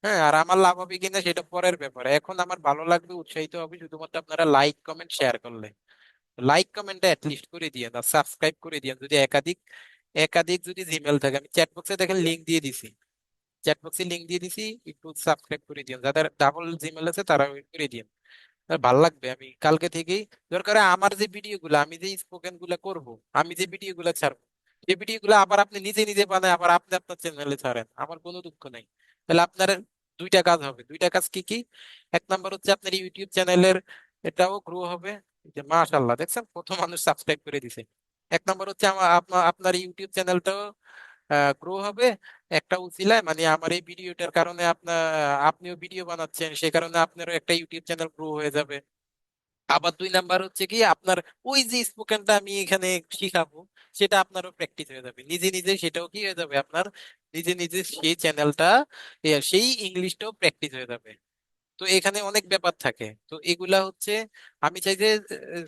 A: হ্যাঁ, আর আমার লাভ হবে কিনা সেটা পরের ব্যাপার, এখন আমার ভালো লাগবে উৎসাহিত হবে শুধুমাত্র আপনারা লাইক কমেন্ট শেয়ার করলে। লাইক কমেন্টটা লিস্ট করে দিয়ে আর সাবস্ক্রাইব করে দিয়ে, যদি একাধিক একাধিক যদি জিমেল থাকে, আমি চ্যাট বক্সে দেখেন লিংক দিয়ে দিছি, চ্যাট বক্সে লিংক দিয়ে দিছি, একটু সাবস্ক্রাইব করে দিন, যাদের ডাবল জিমেল আছে তারা ওই করে দিন। আর ভাল লাগবে, আমি কালকে থেকেই দরকার হয় আমার যে ভিডিও গুলো, আমি যে স্পোকেন গুলা করব, আমি যে ভিডিও গুলা ছাড়বো, সেই ভিডিও গুলো আবার আপনি নিজে নিজে বানায় আবার আপনি আপনার চ্যানেলে ছাড়েন, আমার কোনো দুঃখ নাই। তাহলে আপনার দুইটা কাজ হবে, দুইটা কাজ কি কি? এক নাম্বার হচ্ছে আপনার ইউটিউব চ্যানেলের এটাও গ্রো হবে, এই যে মাশাআল্লাহ দেখছেন কত মানুষ সাবস্ক্রাইব করে দিছে। এক নাম্বার হচ্ছে আমার আপনার ইউটিউব চ্যানেলটাও গ্রো হবে একটা উছিলায়, মানে আমার এই ভিডিওটার কারণে আপনিও ভিডিও বানাচ্ছেন, সেই কারণে আপনারও একটা ইউটিউব চ্যানেল গ্রো হয়ে যাবে। আবার দুই নাম্বার হচ্ছে কি, আপনার ওই যে স্পোকেনটা আমি এখানে শিখাবো সেটা আপনারও প্র্যাকটিস হয়ে যাবে নিজে নিজে, সেটাও কি হয়ে যাবে আপনার নিজে নিজে, সেই চ্যানেলটা সেই ইংলিশটাও প্র্যাকটিস হয়ে যাবে। তো এখানে অনেক ব্যাপার থাকে, তো এগুলা হচ্ছে আমি চাই যে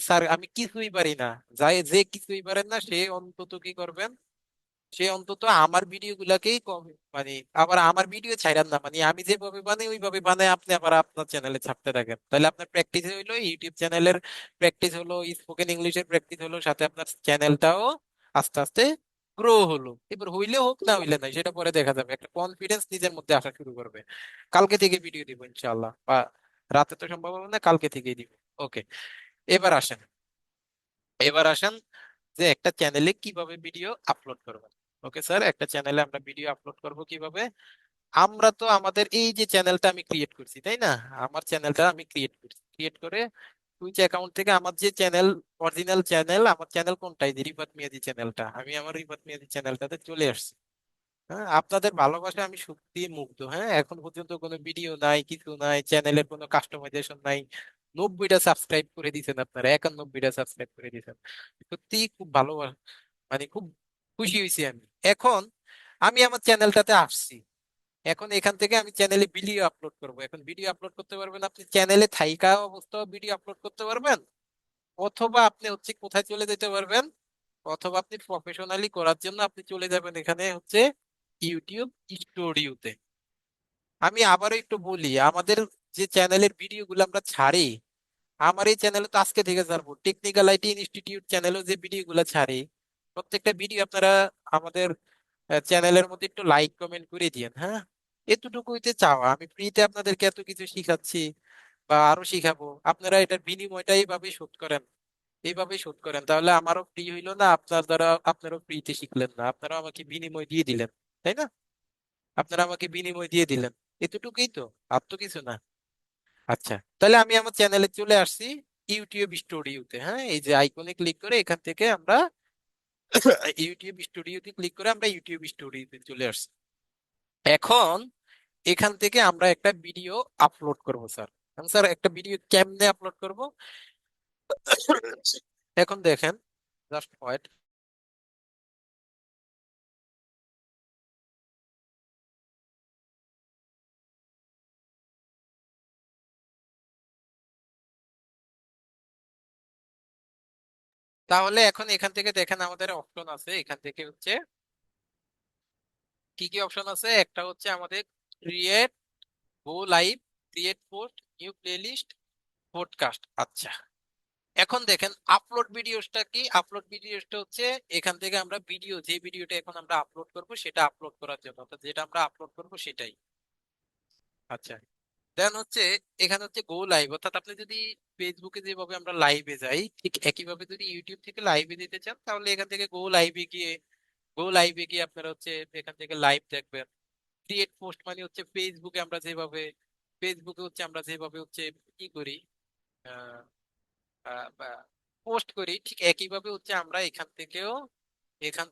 A: স্যার আমি কিছুই পারি না, যাই যে কিছুই পারেন না সে অন্তত কি করবেন, সে অন্তত আমার ভিডিও গুলাকেই মানে আবার আমার ভিডিও ছাইরান না, মানে আমি যেভাবে বানাই ওইভাবে বানাই আপনি আবার আপনার চ্যানেলে ছাড়তে থাকেন, তাহলে আপনার প্র্যাকটিস হইলো, ইউটিউব চ্যানেলের প্র্যাকটিস হলো, স্পোকেন ইংলিশের প্র্যাকটিস হলো, সাথে আপনার চ্যানেলটাও আস্তে আস্তে গ্রো হলো। এবার হইলে হোক না হইলে নাই সেটা পরে দেখা যাবে, একটা কনফিডেন্স নিজের মধ্যে আসা শুরু করবে। কালকে থেকে ভিডিও দিব ইনশাআল্লাহ, বা রাতে তো সম্ভব হবে না, কালকে থেকেই দিব। ওকে, এবার আসেন, এবার আসেন যে একটা চ্যানেলে কিভাবে ভিডিও আপলোড করবেন। ওকে স্যার, একটা চ্যানেলে আমরা ভিডিও আপলোড করব কিভাবে? আমরা তো আমাদের এই যে চ্যানেলটা আমি ক্রিয়েট করছি তাই না, আমার চ্যানেলটা আমি ক্রিয়েট করছি, ক্রিয়েট করে টুইচ অ্যাকাউন্ট থেকে আমার যে চ্যানেল, অরিজিনাল চ্যানেল, আমার চ্যানেল কোনটা, এই যে রিফাত মিয়াজি চ্যানেলটা, আমি আমার রিফাত মিয়াজি চ্যানেলটাতে চলে আসছি। হ্যাঁ, আপনাদের ভালোবাসায় আমি সত্যি মুগ্ধ। হ্যাঁ, এখন পর্যন্ত কোনো ভিডিও নাই, কিছু নাই, চ্যানেলের কোনো কাস্টমাইজেশন নাই, 90টা সাবস্ক্রাইব করে দিয়েছেন আপনারা, 91টা সাবস্ক্রাইব করে দিয়েছেন, সত্যি খুব ভালো, মানে খুব খুশি হয়েছি আমি। এখন আমি আমার চ্যানেলটাতে আসছি, এখন এখান থেকে আমি চ্যানেলে ভিডিও আপলোড করব। এখন ভিডিও আপলোড করতে পারবেন আপনি চ্যানেলে থাইকা অবস্থাও ভিডিও আপলোড করতে পারবেন, অথবা আপনি হচ্ছে কোথায় চলে যেতে পারবেন, অথবা আপনি প্রফেশনালি করার জন্য আপনি চলে যাবেন এখানে হচ্ছে ইউটিউব স্টুডিওতে। আমি আবারও একটু বলি, আমাদের যে চ্যানেলের ভিডিও গুলো আমরা ছাড়ি, আমার এই চ্যানেলে তো আজকে থেকে ছাড়বো, টেকনিক্যাল আইটি ইনস্টিটিউট চ্যানেলেও যে ভিডিও গুলো ছাড়ি, প্রত্যেকটা ভিডিও আপনারা আমাদের চ্যানেলের মধ্যে একটু লাইক কমেন্ট করে দিয়েন। হ্যাঁ, এতটুকুইতে চাওয়া, আমি ফ্রিতে আপনাদেরকে এত কিছু শিখাচ্ছি বা আরো শিখাবো, আপনারা এটার বিনিময়টা এইভাবেই শোধ করেন, এইভাবেই শোধ করেন, তাহলে আমারও ফ্রি হইলো না, আপনার দ্বারা আপনারও ফ্রিতে শিখলেন না, আপনারা আমাকে বিনিময় দিয়ে দিলেন, তাই না? আপনারা আমাকে বিনিময় দিয়ে দিলেন, এতটুকুই তো, আর তো কিছু না। আচ্ছা, তাহলে আমি আমার চ্যানেলে চলে আসছি, ইউটিউব স্টুডিওতে। হ্যাঁ, এই যে আইকনে ক্লিক করে এখান থেকে আমরা ইউটিউব স্টুডিওতে ক্লিক করে আমরা ইউটিউব স্টুডিওতে চলে আসছি। এখন এখান থেকে আমরা একটা ভিডিও আপলোড করব স্যার। এখন স্যার একটা ভিডিও কেমনে আপলোড করব? এখন দেখেন, জাস্ট ওয়েট। তাহলে এখন এখান থেকে দেখেন আমাদের অপশন আছে, এখান থেকে হচ্ছে কি কি অপশন আছে, একটা হচ্ছে আমাদের ক্রিয়েট, গো live, create post, new playlist, podcast. আচ্ছা, এখন দেখেন আপলোড ভিডিওসটা কি, আপলোড ভিডিওসটা হচ্ছে এখান থেকে আমরা ভিডিও, যে ভিডিওটা এখন আমরা আপলোড করব সেটা আপলোড করার জন্য, অর্থাৎ যেটা আমরা আপলোড করব সেটাই। আচ্ছা, দেন হচ্ছে এখানে হচ্ছে গো লাইভ, অর্থাৎ আপনি যদি ফেসবুকে যেভাবে আমরা লাইভে যাই ঠিক একইভাবে যদি ইউটিউব থেকে লাইভে দিতে চান, তাহলে এখান থেকে গো লাইভে গিয়ে আপনারা হচ্ছে এখান থেকে লাইভ দেখবেন। ক্রিয়েট পোস্ট মানে হচ্ছে ফেসবুকে হচ্ছে আমরা যেভাবে হচ্ছে কি করি, পোস্ট করি, ঠিক একইভাবে হচ্ছে আমরা এখান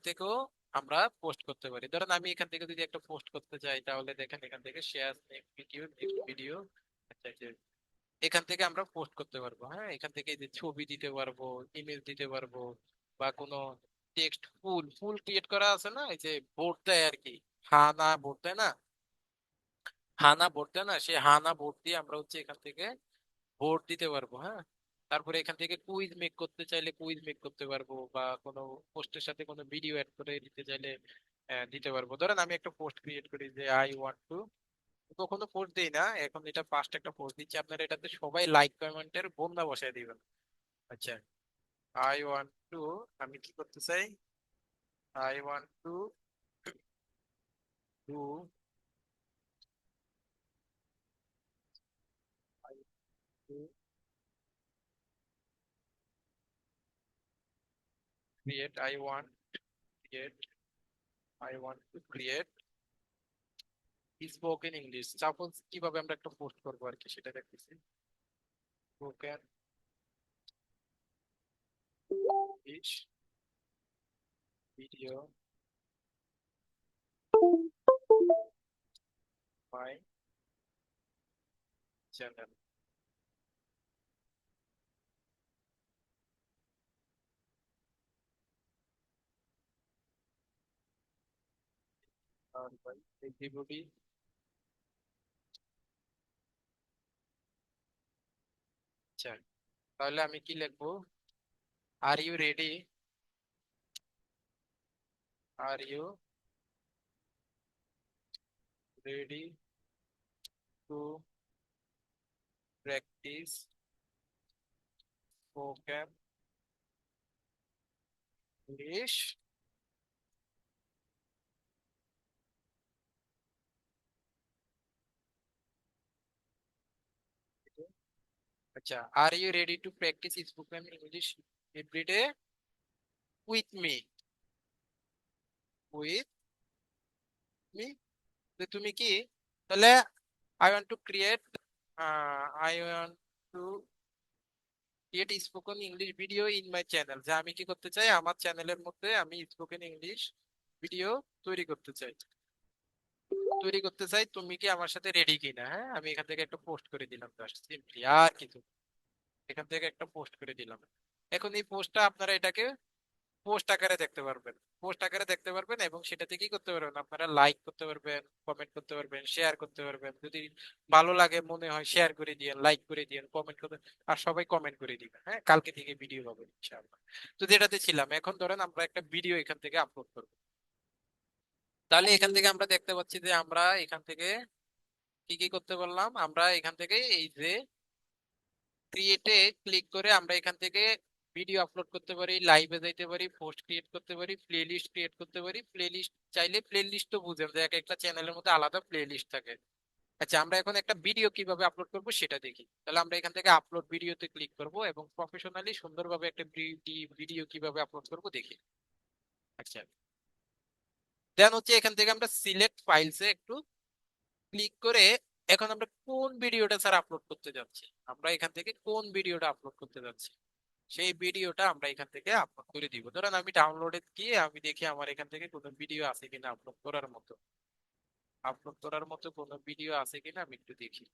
A: থেকেও আমরা পোস্ট করতে পারি। ধরেন আমি এখান থেকে যদি একটা পোস্ট করতে চাই, তাহলে দেখেন এখান থেকে শেয়ার ভিডিও, নেক্সট ভিডিও, আচ্ছা এখান থেকে আমরা পোস্ট করতে পারবো। হ্যাঁ, এখান থেকে যে ছবি দিতে পারবো, ইমেজ দিতে পারবো, বা কোনো টেক্সট ফুল ফুল ক্রিয়েট করা আছে না, এই যে বোর্ড দেয় আর কি, হা না বোর্ড দেয় না, হানা বোর্ড দেয় না, সেই হানা বোর্ড দিয়ে আমরা হচ্ছে এখান থেকে ভোট দিতে পারবো। হ্যাঁ, তারপরে এখান থেকে কুইজ মেক করতে চাইলে কুইজ মেক করতে পারবো, বা কোনো পোস্টের সাথে কোনো ভিডিও অ্যাড করে দিতে চাইলে দিতে পারবো। ধরেন আমি একটা পোস্ট ক্রিয়েট করি যে আই ওয়ান্ট টু, কখনো পোস্ট দিই না, এখন এটা ফার্স্ট একটা পোস্ট দিচ্ছি, আপনারা এটাতে সবাই লাইক কমেন্টের বন্যা বসায় দিবেন। আচ্ছা, আই ওয়ান্ট টু, আমি কি করতে চাই, I want to do, create, create I want to create spoken English. Suppose কিভাবে আমরা একটা পোস্ট করবো আর কি, সেটা দেখতেছি। Spoken English video my channel. Everybody, আচ্ছা, তাহলে আমি কি লিখবো, are you ready, are you ready to practice spoken English. আচ্ছা, are you ready to practice spoken English everyday with me, with me, তুমি কি, তাহলে I want to create, I want to create spoken English video in my channel, যে আমি কি করতে চাই, আমার চ্যানেলের মধ্যে আমি স্পোকেন ইংলিশ ভিডিও তৈরি করতে চাই, তুমি কি আমার সাথে রেডি কিনা। হ্যাঁ, আমি এখান থেকে একটা পোস্ট করে দিলাম, জাস্ট সিম্পলি, আর কিছু না। এখান থেকে একটা পোস্ট করে দিলাম। এখন এই পোস্টটা আপনারা এটাকে পোস্ট আকারে দেখতে পারবেন, পোস্ট আকারে দেখতে পারবেন, এবং সেটাতে কি করতে পারবেন, আপনারা লাইক করতে পারবেন, কমেন্ট করতে পারবেন, শেয়ার করতে পারবেন, যদি ভালো লাগে মনে হয় শেয়ার করে দিয়েন, লাইক করে দিয়েন, কমেন্ট করতে, আর সবাই কমেন্ট করে দিবেন। হ্যাঁ, কালকে থেকে ভিডিও পাবেন ইনশাআল্লাহ। তো যেটাতে ছিলাম, এখন ধরেন আমরা একটা ভিডিও এখান থেকে আপলোড করবো, তাহলে এখান থেকে আমরা দেখতে পাচ্ছি যে আমরা এখান থেকে কি কি করতে পারলাম, আমরা এখান থেকে এই যে ক্রিয়েটে ক্লিক করে আমরা এখান থেকে ভিডিও আপলোড করতে পারি, লাইভে যাইতে পারি, পোস্ট ক্রিয়েট করতে পারি, প্লে লিস্ট ক্রিয়েট করতে পারি, প্লে লিস্ট চাইলে প্লে লিস্ট তো বুঝেন যে এক একটা চ্যানেলের মধ্যে আলাদা প্লে লিস্ট থাকে। আচ্ছা, আমরা এখন একটা ভিডিও কিভাবে আপলোড করব সেটা দেখি। তাহলে আমরা এখান থেকে আপলোড ভিডিওতে ক্লিক করব এবং প্রফেশনালি সুন্দরভাবে একটা ভিডিও কিভাবে আপলোড করব দেখি। আচ্ছা, দেন হচ্ছে এখান থেকে আমরা সিলেক্ট ফাইলসে একটু ক্লিক করে এখন আমরা কোন ভিডিওটা স্যার আপলোড করতে যাচ্ছি, আমরা এখান থেকে কোন ভিডিওটা আপলোড করতে যাচ্ছি সেই ভিডিওটা আমরা এখান থেকে আপলোড করে দিব। ধরেন আমি ডাউনলোডে গিয়ে আমি দেখি আমার এখান থেকে কোনো ভিডিও আছে কিনা আপলোড করার মতো, কোনো ভিডিও আছে কিনা আমি একটু দেখি।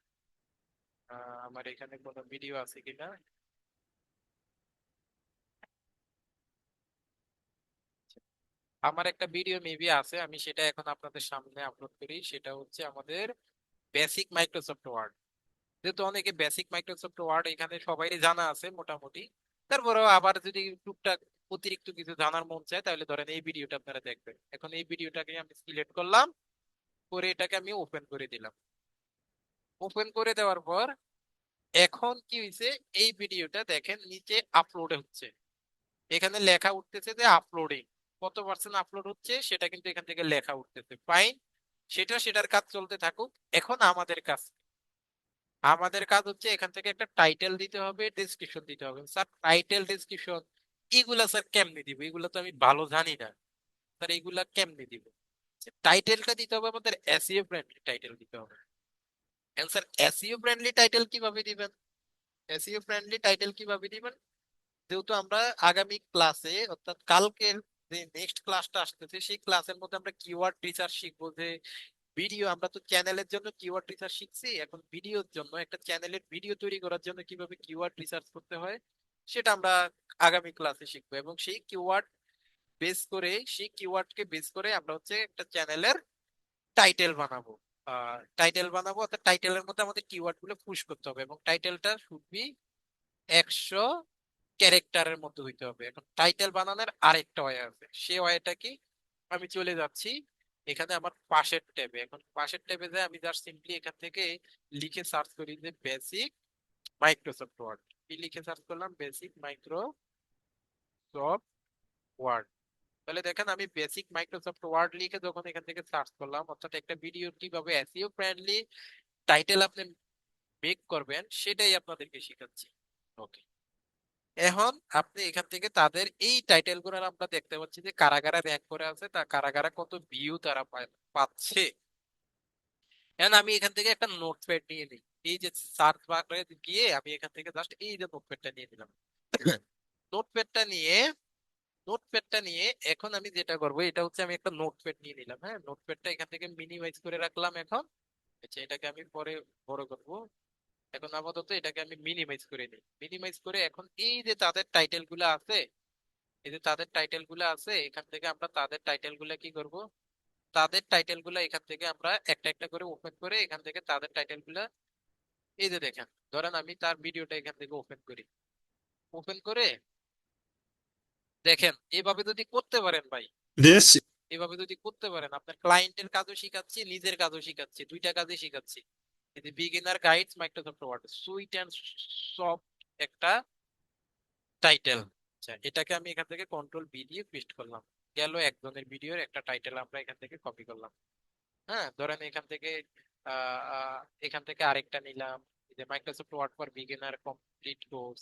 A: আমার এখানে কোনো ভিডিও আছে কিনা। আমার একটা ভিডিও মেবি আছে, আমি সেটা এখন আপনাদের সামনে আপলোড করি। সেটা হচ্ছে আমাদের বেসিক মাইক্রোসফট ওয়ার্ড, যেহেতু অনেকে বেসিক মাইক্রোসফট ওয়ার্ড এখানে সবাই জানা আছে মোটামুটি, তারপরেও আবার যদি টুকটাক অতিরিক্ত কিছু জানার মন চায় তাহলে ধরেন এই ভিডিওটা আপনারা দেখবেন। এখন এই ভিডিওটাকে আমি সিলেক্ট করলাম, করে এটাকে আমি ওপেন করে দিলাম। ওপেন করে দেওয়ার পর এখন কি হয়েছে, এই ভিডিওটা দেখেন নিচে আপলোড হচ্ছে, এখানে লেখা উঠতেছে যে আপলোডিং, কত পার্সেন্ট আপলোড হচ্ছে সেটা কিন্তু এখান থেকে লেখা উঠতেছে। ফাইন, সেটার কাজ চলতে থাকুক। এখন আমাদের কাজ হচ্ছে এখান থেকে একটা টাইটেল দিতে হবে, ডেসক্রিপশন দিতে হবে। স্যার টাইটেল ডেসক্রিপশন এগুলা স্যার কেমনে দিব, এগুলো তো আমি ভালো জানি না, স্যার এগুলা কেমনে দিব। টাইটেলটা দিতে হবে আমাদের এসইও ফ্রেন্ডলি টাইটেল দিতে হবে। স্যার এসইও ফ্রেন্ডলি টাইটেল কিভাবে দিবেন, এসইও ফ্রেন্ডলি টাইটেল কিভাবে দিবেন, যেহেতু আমরা আগামী ক্লাসে অর্থাৎ কালকের যে নেক্সট ক্লাসটা আসতেছে সেই ক্লাসের মধ্যে আমরা কিওয়ার্ড রিসার্চ শিখবো, যে ভিডিও, আমরা তো চ্যানেলের জন্য কিওয়ার্ড রিসার্চ শিখছি, এখন ভিডিওর জন্য একটা চ্যানেলের ভিডিও তৈরি করার জন্য কিভাবে কিওয়ার্ড রিসার্চ করতে হয় সেটা আমরা আগামী ক্লাসে শিখবো, এবং সেই কিওয়ার্ডকে বেস করে আমরা হচ্ছে একটা চ্যানেলের টাইটেল বানাবো। টাইটেল বানাবো, অর্থাৎ টাইটেলের মধ্যে আমাদের কিওয়ার্ড গুলো পুশ করতে হবে, এবং টাইটেলটা শুড বি 100 ক্যারেক্টারের মধ্যে হইতে হবে। এখন টাইটেল বানানোর আরেকটা ওয়ে আছে, সে ওয়েটা কি, আমি চলে যাচ্ছি এখানে আমার পাশের ট্যাবে, এখন পাশের ট্যাবে যাই আমি জাস্ট সিম্পলি এখান থেকে লিখে সার্চ করি যে বেসিক মাইক্রোসফট ওয়ার্ড। কি লিখে সার্চ করলাম? Basic Microsoft Word. তাহলে দেখেন আমি বেসিক মাইক্রোসফট ওয়ার্ড লিখে যখন এখান থেকে সার্চ করলাম, অর্থাৎ একটা ভিডিও কিভাবে এসইও ফ্রেন্ডলি টাইটেল আপনি মেক করবেন সেটাই আপনাদেরকে শেখাচ্ছি। ওকে, এখন আপনি এখান থেকে তাদের এই টাইটেল গুলো আমরা দেখতে পাচ্ছি যে কারা কারা র্যাঙ্ক করে আছে, তা কারা কারা কত ভিউ তারা পাচ্ছে। এখন আমি এখান থেকে একটা নোটপ্যাড নিয়ে নিই, এই যে সার্চ বারে গিয়ে আমি এখান থেকে জাস্ট এই যে নোটপ্যাডটা নিয়ে নিলাম। নোটপ্যাডটা নিয়ে নোটপ্যাডটা নিয়ে এখন আমি যেটা করবো এটা হচ্ছে আমি একটা নোটপ্যাড নিয়ে নিলাম। হ্যাঁ, নোটপ্যাডটা এখান থেকে মিনিমাইজ করে রাখলাম। এখন আচ্ছা, এটাকে আমি পরে বড় করব। এখন আপাতত এটাকে আমি মিনিমাইজ করে নিই। মিনিমাইজ করে এখন এই যে তাদের টাইটেল গুলো আছে, এই যে তাদের টাইটেল গুলো আছে, এখান থেকে আমরা তাদের টাইটেল গুলা কি করব, তাদের টাইটেল গুলা এখান থেকে আমরা একটা একটা করে ওপেন করে এখান থেকে তাদের টাইটেল গুলা, এই যে দেখেন, ধরেন আমি তার ভিডিওটা এখান থেকে ওপেন করি। ওপেন করে দেখেন, এভাবে যদি করতে পারেন ভাই,
B: This
A: এভাবে যদি করতে পারেন, আপনার ক্লায়েন্টের কাজও শিখাচ্ছি, নিজের কাজও শিখাচ্ছি, দুইটা কাজই শিখাচ্ছি। এই যে beginner guides Microsoft Word, sweet and soft একটা টাইটেল। আচ্ছা, এটাকে আমি এখান থেকে কন্ট্রোল বি দিয়ে পেস্ট করলাম। গেল একজনের ভিডিওর একটা টাইটেল আমরা এখান থেকে কপি করলাম। হ্যাঁ, ধরেন এখান থেকে এখান থেকে আরেকটা নিলাম, এই যে Microsoft Word for beginner complete course,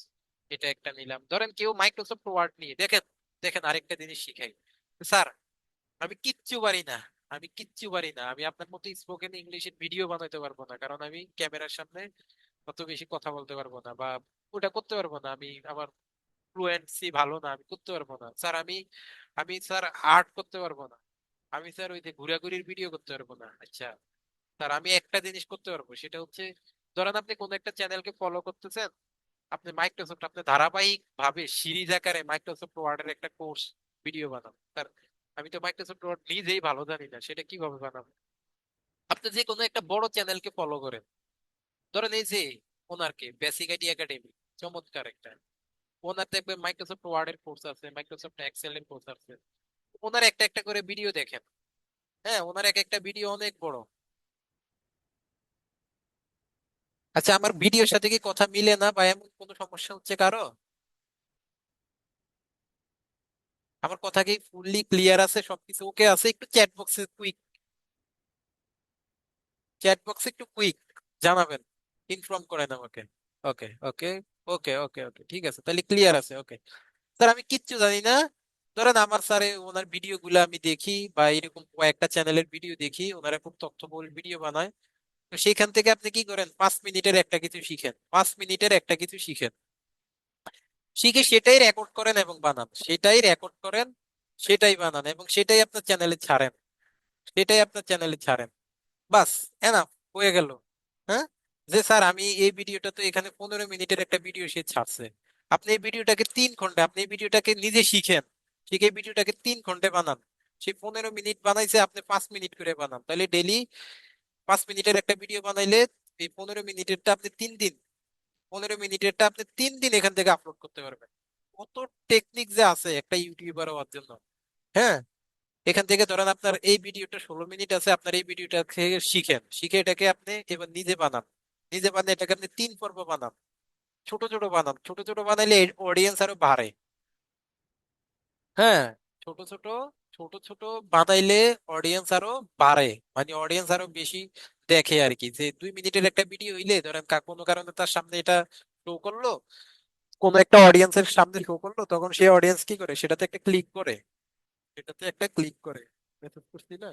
A: এটা একটা নিলাম। ধরেন কেউ মাইক্রোসফট ওয়ার্ড নিয়ে দেখেন, দেখেন আরেকটা জিনিস শিখাই। স্যার, আমি কিচ্ছু পারি না, আমি কিচ্ছু পারি না, আমি আপনার মতো স্পোকেন ইংলিশের ভিডিও বানাইতে পারবো না, কারণ আমি ক্যামেরার সামনে অত বেশি কথা বলতে পারবো না, বা ওটা করতে পারবো না, আমি আমার ফ্লুয়েন্সি ভালো না, আমি করতে পারবো না স্যার। আমি স্যার আর্ট করতে পারবো না, আমি স্যার ওই যে ঘোরাঘুরির ভিডিও করতে পারবো না। আচ্ছা স্যার, আমি একটা জিনিস করতে পারবো, সেটা হচ্ছে ধরেন আপনি কোন একটা চ্যানেলকে ফলো করতেছেন, আপনি ধারাবাহিক ভাবে সিরিজ আকারে মাইক্রোসফট ওয়ার্ডের একটা কোর্স ভিডিও বানান স্যার। আমি তো মাইক্রোসফট ওয়ার্ড নিজেই ভালো জানি না, সেটা কিভাবে বানাবো? আপনি যে কোনো একটা বড় চ্যানেলকে ফলো করেন, ধরেন এই যে ওনারকে বেসিক আইটি একাডেমি, চমৎকার একটা, ওনার দেখবে মাইক্রোসফট ওয়ার্ড এর কোর্স আছে, মাইক্রোসফট এক্সেল এর কোর্স আছে, ওনার একটা একটা করে ভিডিও দেখেন। হ্যাঁ, ওনার এক একটা ভিডিও অনেক বড়। আচ্ছা, আমার ভিডিওর সাথে কি কথা মিলে না বা এমন কোনো সমস্যা হচ্ছে কারো? আমার কথা কি ফুললি ক্লিয়ার আছে? সবকিছু ওকে আছে? একটু চ্যাট বক্সে একটু কুইক জানাবেন, ইনফর্ম করেন আমাকে। ওকে ওকে ওকে ওকে ওকে, ঠিক আছে, তাহলে ক্লিয়ার আছে। ওকে স্যার, আমি কিচ্ছু জানি না। ধরেন আমার স্যারে ওনার ভিডিও গুলো আমি দেখি, বা এরকম কয়েকটা চ্যানেলের ভিডিও দেখি, ওনারা খুব তথ্যবহুল ভিডিও বানায়। তো সেখান থেকে আপনি কি করেন, 5 মিনিটের একটা কিছু শিখেন, 5 মিনিটের একটা কিছু শিখেন, শিখে সেটাই রেকর্ড করেন এবং বানান, সেটাই রেকর্ড করেন, সেটাই বানান, এবং সেটাই আপনার চ্যানেলে ছাড়েন। বাস, এনাফ, হয়ে গেল। হ্যাঁ, যে স্যার আমি এই ভিডিওটা তো এখানে 15 মিনিটের একটা ভিডিও সে ছাড়ছে, আপনি এই ভিডিওটাকে নিজে শিখেন, শিখে এই ভিডিওটাকে 3 ঘন্টায় বানান। সে 15 মিনিট বানাইছে, আপনি 5 মিনিট করে বানান, তাহলে ডেলি 5 মিনিটের একটা ভিডিও বানাইলে এই 15 মিনিটেরটা আপনি 3 দিন, 15 মিনিটেরটা আপনি 3 দিন এখান থেকে আপলোড করতে পারবেন। কত টেকনিক যে আছে একটা ইউটিউবার হওয়ার জন্য। হ্যাঁ, এখান থেকে ধরেন আপনার এই ভিডিওটা 16 মিনিট আছে, আপনার এই ভিডিওটা থেকে শিখেন, শিখে এটাকে আপনি এবার নিজে বানান, নিজে বানিয়ে এটাকে আপনি 3 পর্ব বানান, ছোট ছোট বানান, ছোট ছোট বানাইলে অডিয়েন্স আরো বাড়ে। হ্যাঁ, ছোট ছোট ছোট ছোট বানাইলে অডিয়েন্স আরো বাড়ে, মানে অডিয়েন্স আরো বেশি দেখে আর কি। যে 2 মিনিটের একটা ভিডিও হইলে ধরেন কোনো কারণে তার সামনে এটা শো করলো, কোন একটা অডিয়েন্সের সামনে শো করলো, তখন সেই অডিয়েন্স কি করে, সেটাতে একটা ক্লিক করে মেসেজ করছি না,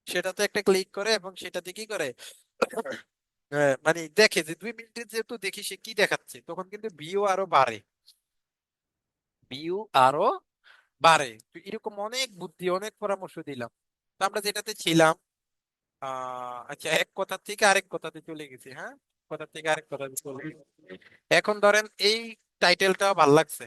A: সেটাতে একটা ক্লিক করে এবং সেটাতে কি করে, মানে দেখে যে 2 মিনিটের যেহেতু দেখি সে কি দেখাচ্ছে, তখন কিন্তু ভিউ আরো বাড়ে। তো এরকম অনেক বুদ্ধি, অনেক পরামর্শ দিলাম। তো আমরা যেটাতে ছিলাম, আচ্ছা, এক কথা থেকে আরেক কথাতে চলে গেছি। হ্যাঁ, কথা থেকে আরেক কথাতে চলে গেছি। এখন ধরেন এই টাইটেলটা ভাল লাগছে,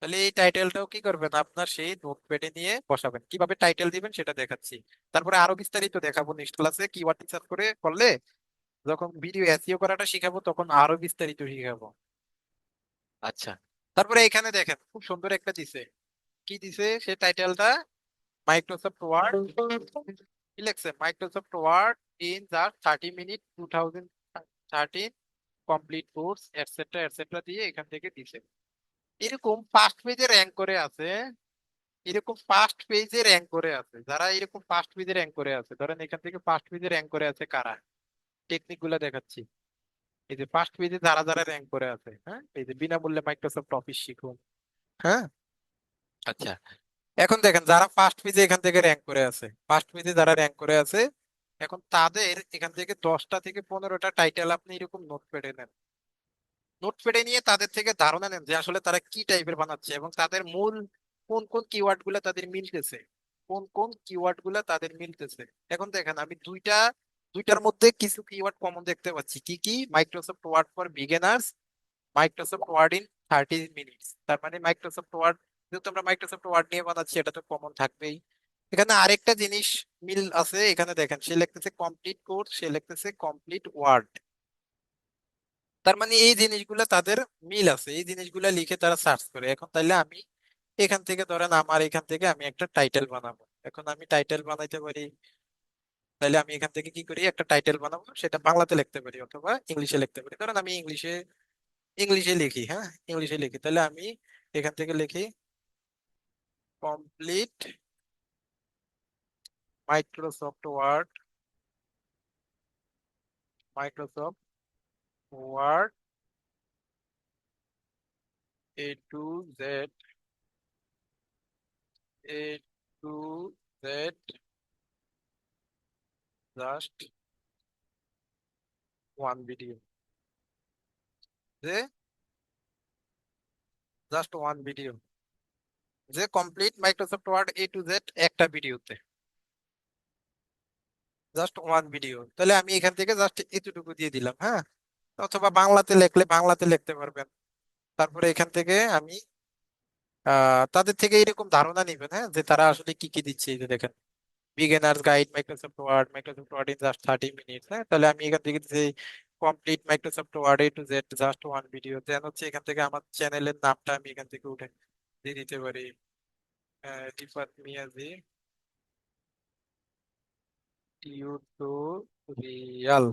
A: তাহলে এই টাইটেলটাও কি করবেন, আপনার সেই নোটপ্যাডে নিয়ে বসাবেন। কিভাবে টাইটেল দিবেন সেটা দেখাচ্ছি, তারপরে আরো বিস্তারিত দেখাবো নেক্সট ক্লাসে। কিওয়ার্ড রিসার্চ করে করলে যখন ভিডিও এসইও করাটা শিখাবো তখন আরো বিস্তারিত শিখাবো। আচ্ছা, তারপরে এখানে দেখেন খুব সুন্দর একটা দিছে। কি দিছে সে টাইটেলটা? Microsoft Word. কি লেখছে? Microsoft Word in just 30 minute 2013 complete course etcetera etcetera দিয়ে এখান থেকে দিছে। এরকম ফার্স্ট পেজে র্যাঙ্ক করে আছে, এরকম ফার্স্ট পেজে র্যাঙ্ক করে আছে। যারা এরকম ফার্স্ট পেজে র্যাঙ্ক করে আছে, ধরেন এখান থেকে ফার্স্ট পেজে র্যাঙ্ক করে আছে কারা, টেকনিক গুলা দেখাচ্ছি। এই যে ফার্স্ট পেজে যারা যারা র্যাঙ্ক করে আছে, হ্যাঁ, এই যে বিনামূল্যে মাইক্রোসফট অফিস শিখুন। হ্যাঁ, আচ্ছা, এখন দেখেন যারা ফার্স্ট পেজে এখান থেকে র্যাঙ্ক করে আছে, ফার্স্ট পেজে যারা র্যাঙ্ক করে আছে, এখন তাদের এখান থেকে 10টা থেকে 15টা টাইটেল আপনি এরকম নোটপ্যাডে নেন। নোটপ্যাডে নিয়ে তাদের থেকে ধারণা নেন যে আসলে তারা কি টাইপের বানাচ্ছে এবং তাদের মূল কোন কোন কিওয়ার্ড গুলা তাদের মিলতেছে, কোন কোন কিওয়ার্ড গুলা তাদের মিলতেছে। এখন দেখেন আমি দুইটার মধ্যে কিছু কিওয়ার্ড কমন দেখতে পাচ্ছি। কি কি? Microsoft Word for beginners, Microsoft Word in 30 minutes. তার মানে মাইক্রোসফট ওয়ার্ড, যেহেতু আমরা মাইক্রোসফট ওয়ার্ড নিয়ে বানাচ্ছি, এটা তো কমন থাকবেই। এখানে আরেকটা জিনিস মিল আছে, এখানে দেখেন সে লিখতেছে কমপ্লিট কোর্স, সে লিখতেছে কমপ্লিট ওয়ার্ড। তার মানে এই জিনিসগুলো তাদের মিল আছে, এই জিনিসগুলো লিখে তারা সার্চ করে। এখন তাইলে আমি এখান থেকে ধরেন আমার এখান থেকে আমি একটা টাইটেল বানাবো। এখন আমি টাইটেল বানাইতে পারি, তাহলে আমি এখান থেকে কি করি, একটা টাইটেল বানাবো, সেটা বাংলাতে লিখতে পারি অথবা ইংলিশে লিখতে পারি। ধরেন আমি ইংলিশে ইংলিশে লিখি, হ্যাঁ, ইংলিশে লিখি, তাহলে আমি এখান থেকে লিখি complete Microsoft Word, Microsoft Word A to Z, A to Z, just one video, যে জাস্ট ওয়ান ভিডিও, যে complete Microsoft Word A to Z একটা ভিডিওতে, জাস্ট ওয়ান ভিডিও। তাহলে আমি এখান থেকে জাস্ট এতটুকু দিয়ে দিলাম। হ্যাঁ, অথবা বাংলাতে লিখলে বাংলাতে লিখতে পারবেন। তারপরে এখান থেকে আমি তাদের থেকে এরকম ধারণা নিবেন, হ্যাঁ, যে তারা আসলে কি কি দিচ্ছে। এই যে দেখেন beginners guide Microsoft Word in just 30 minutes. হ্যাঁ, তাহলে আমি এখান থেকে যে complete Microsoft Word A to Z just one video, then হচ্ছে এখান থেকে আমার চ্যানেলের নামটা আমি এখান থেকে উঠে দিয়ে দিতে পারি রিফাত মিয়াজি টিউটোরিয়াল।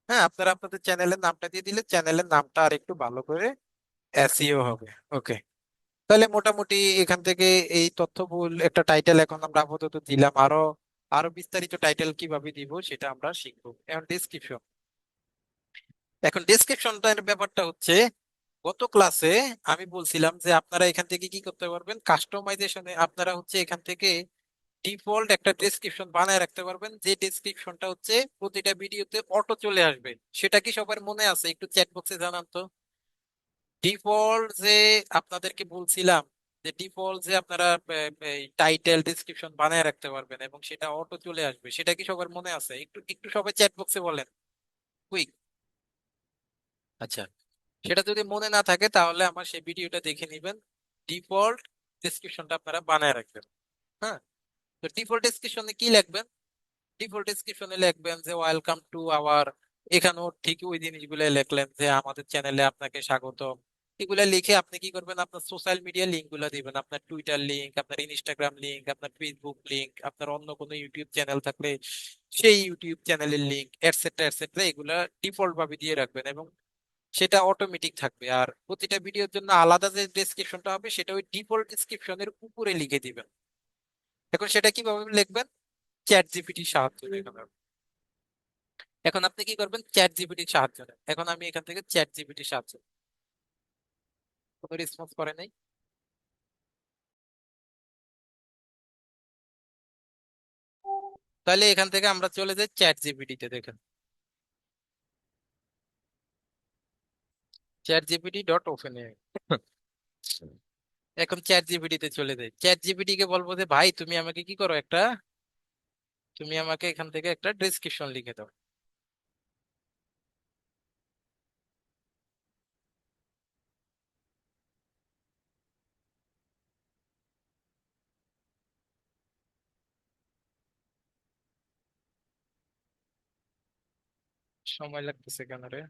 A: হ্যাঁ, আপনারা আপনাদের চ্যানেলের নামটা দিয়ে দিলে চ্যানেলের নামটা আর একটু ভালো করে এসইও হবে। ওকে, তাহলে মোটামুটি এখান থেকে এই তথ্যবহুল একটা টাইটেল এখন আমরা আপাতত দিলাম। আরো আরো বিস্তারিত টাইটেল কিভাবে দিব সেটা আমরা শিখবো। এখন ডেসক্রিপশন, এখন ডেসক্রিপশনটার ব্যাপারটা হচ্ছে গত ক্লাসে আমি বলছিলাম যে আপনারা এখান থেকে কি করতে পারবেন, কাস্টমাইজেশনে আপনারা হচ্ছে এখান থেকে ডিফল্ট একটা ডেসক্রিপশন বানায় রাখতে পারবেন, যে ডেসক্রিপশনটা হচ্ছে প্রতিটা ভিডিওতে অটো চলে আসবে। সেটা কি সবার মনে আছে? একটু চ্যাট বক্সে জানান তো। ডিফল্ট যে আপনাদেরকে বলছিলাম, যে ডিফল্ট যে আপনারা টাইটেল ডেসক্রিপশন বানায় রাখতে পারবেন এবং সেটা অটো চলে আসবে, সেটা কি সবার মনে আছে? একটু একটু সবাই চ্যাট বক্সে বলেন কুইক। আচ্ছা, সেটা যদি মনে না থাকে তাহলে আমার সেই ভিডিওটা দেখে নিবেন। ডিফল্ট ডেসক্রিপশনটা আপনারা বানায় রাখবেন। হ্যাঁ, তো ডিফল্ট ডেসক্রিপশনে কি লিখবেন? ডিফল্ট ডেসক্রিপশনে লিখবেন যে ওয়েলকাম টু আওয়ার, এখানেও ঠিক ওই জিনিসগুলো লিখলেন যে আমাদের চ্যানেলে আপনাকে স্বাগত। এগুলা লিখে আপনি কি করবেন, আপনার সোশ্যাল মিডিয়া লিঙ্ক গুলা দিবেন, আপনার টুইটার লিঙ্ক, আপনার ইনস্টাগ্রাম লিঙ্ক, আপনার ফেসবুক লিঙ্ক, আপনার অন্য কোনো ইউটিউব চ্যানেল থাকলে সেই ইউটিউব চ্যানেলের লিঙ্ক, এটসেট্রা এটসেট্রা, এগুলা ডিফল্ট ভাবে দিয়ে রাখবেন এবং সেটা অটোমেটিক থাকবে। আর প্রতিটা ভিডিওর জন্য আলাদা যে ডেসক্রিপশনটা হবে সেটা ওই ডিফল্ট ডেসক্রিপশনের উপরে লিখে দিবেন। এখন সেটা কিভাবে লিখবেন? চ্যাট জিপিটির সাহায্য নেবেন। এখন আপনি কি করবেন? চ্যাট জিপিটির সাহায্য নেন। এখন আমি এখান থেকে চ্যাট জিপিটির সাহায্য, কোনো রেসপন্স করে নাই। তাহলে এখান থেকে আমরা চলে যাই চ্যাট জিপিটিতে। দেখেন চ্যাট জিপিটি ডট ওপেন। এখন চ্যাট জিপিটিতে চলে যাই, চ্যাট জিপিটি কে বলবো যে ভাই তুমি আমাকে কি করো, একটা তুমি আমাকে এখান থেকে একটা ডেসক্রিপশন লিখে দাও। সময় লাগতেছে কেন রে?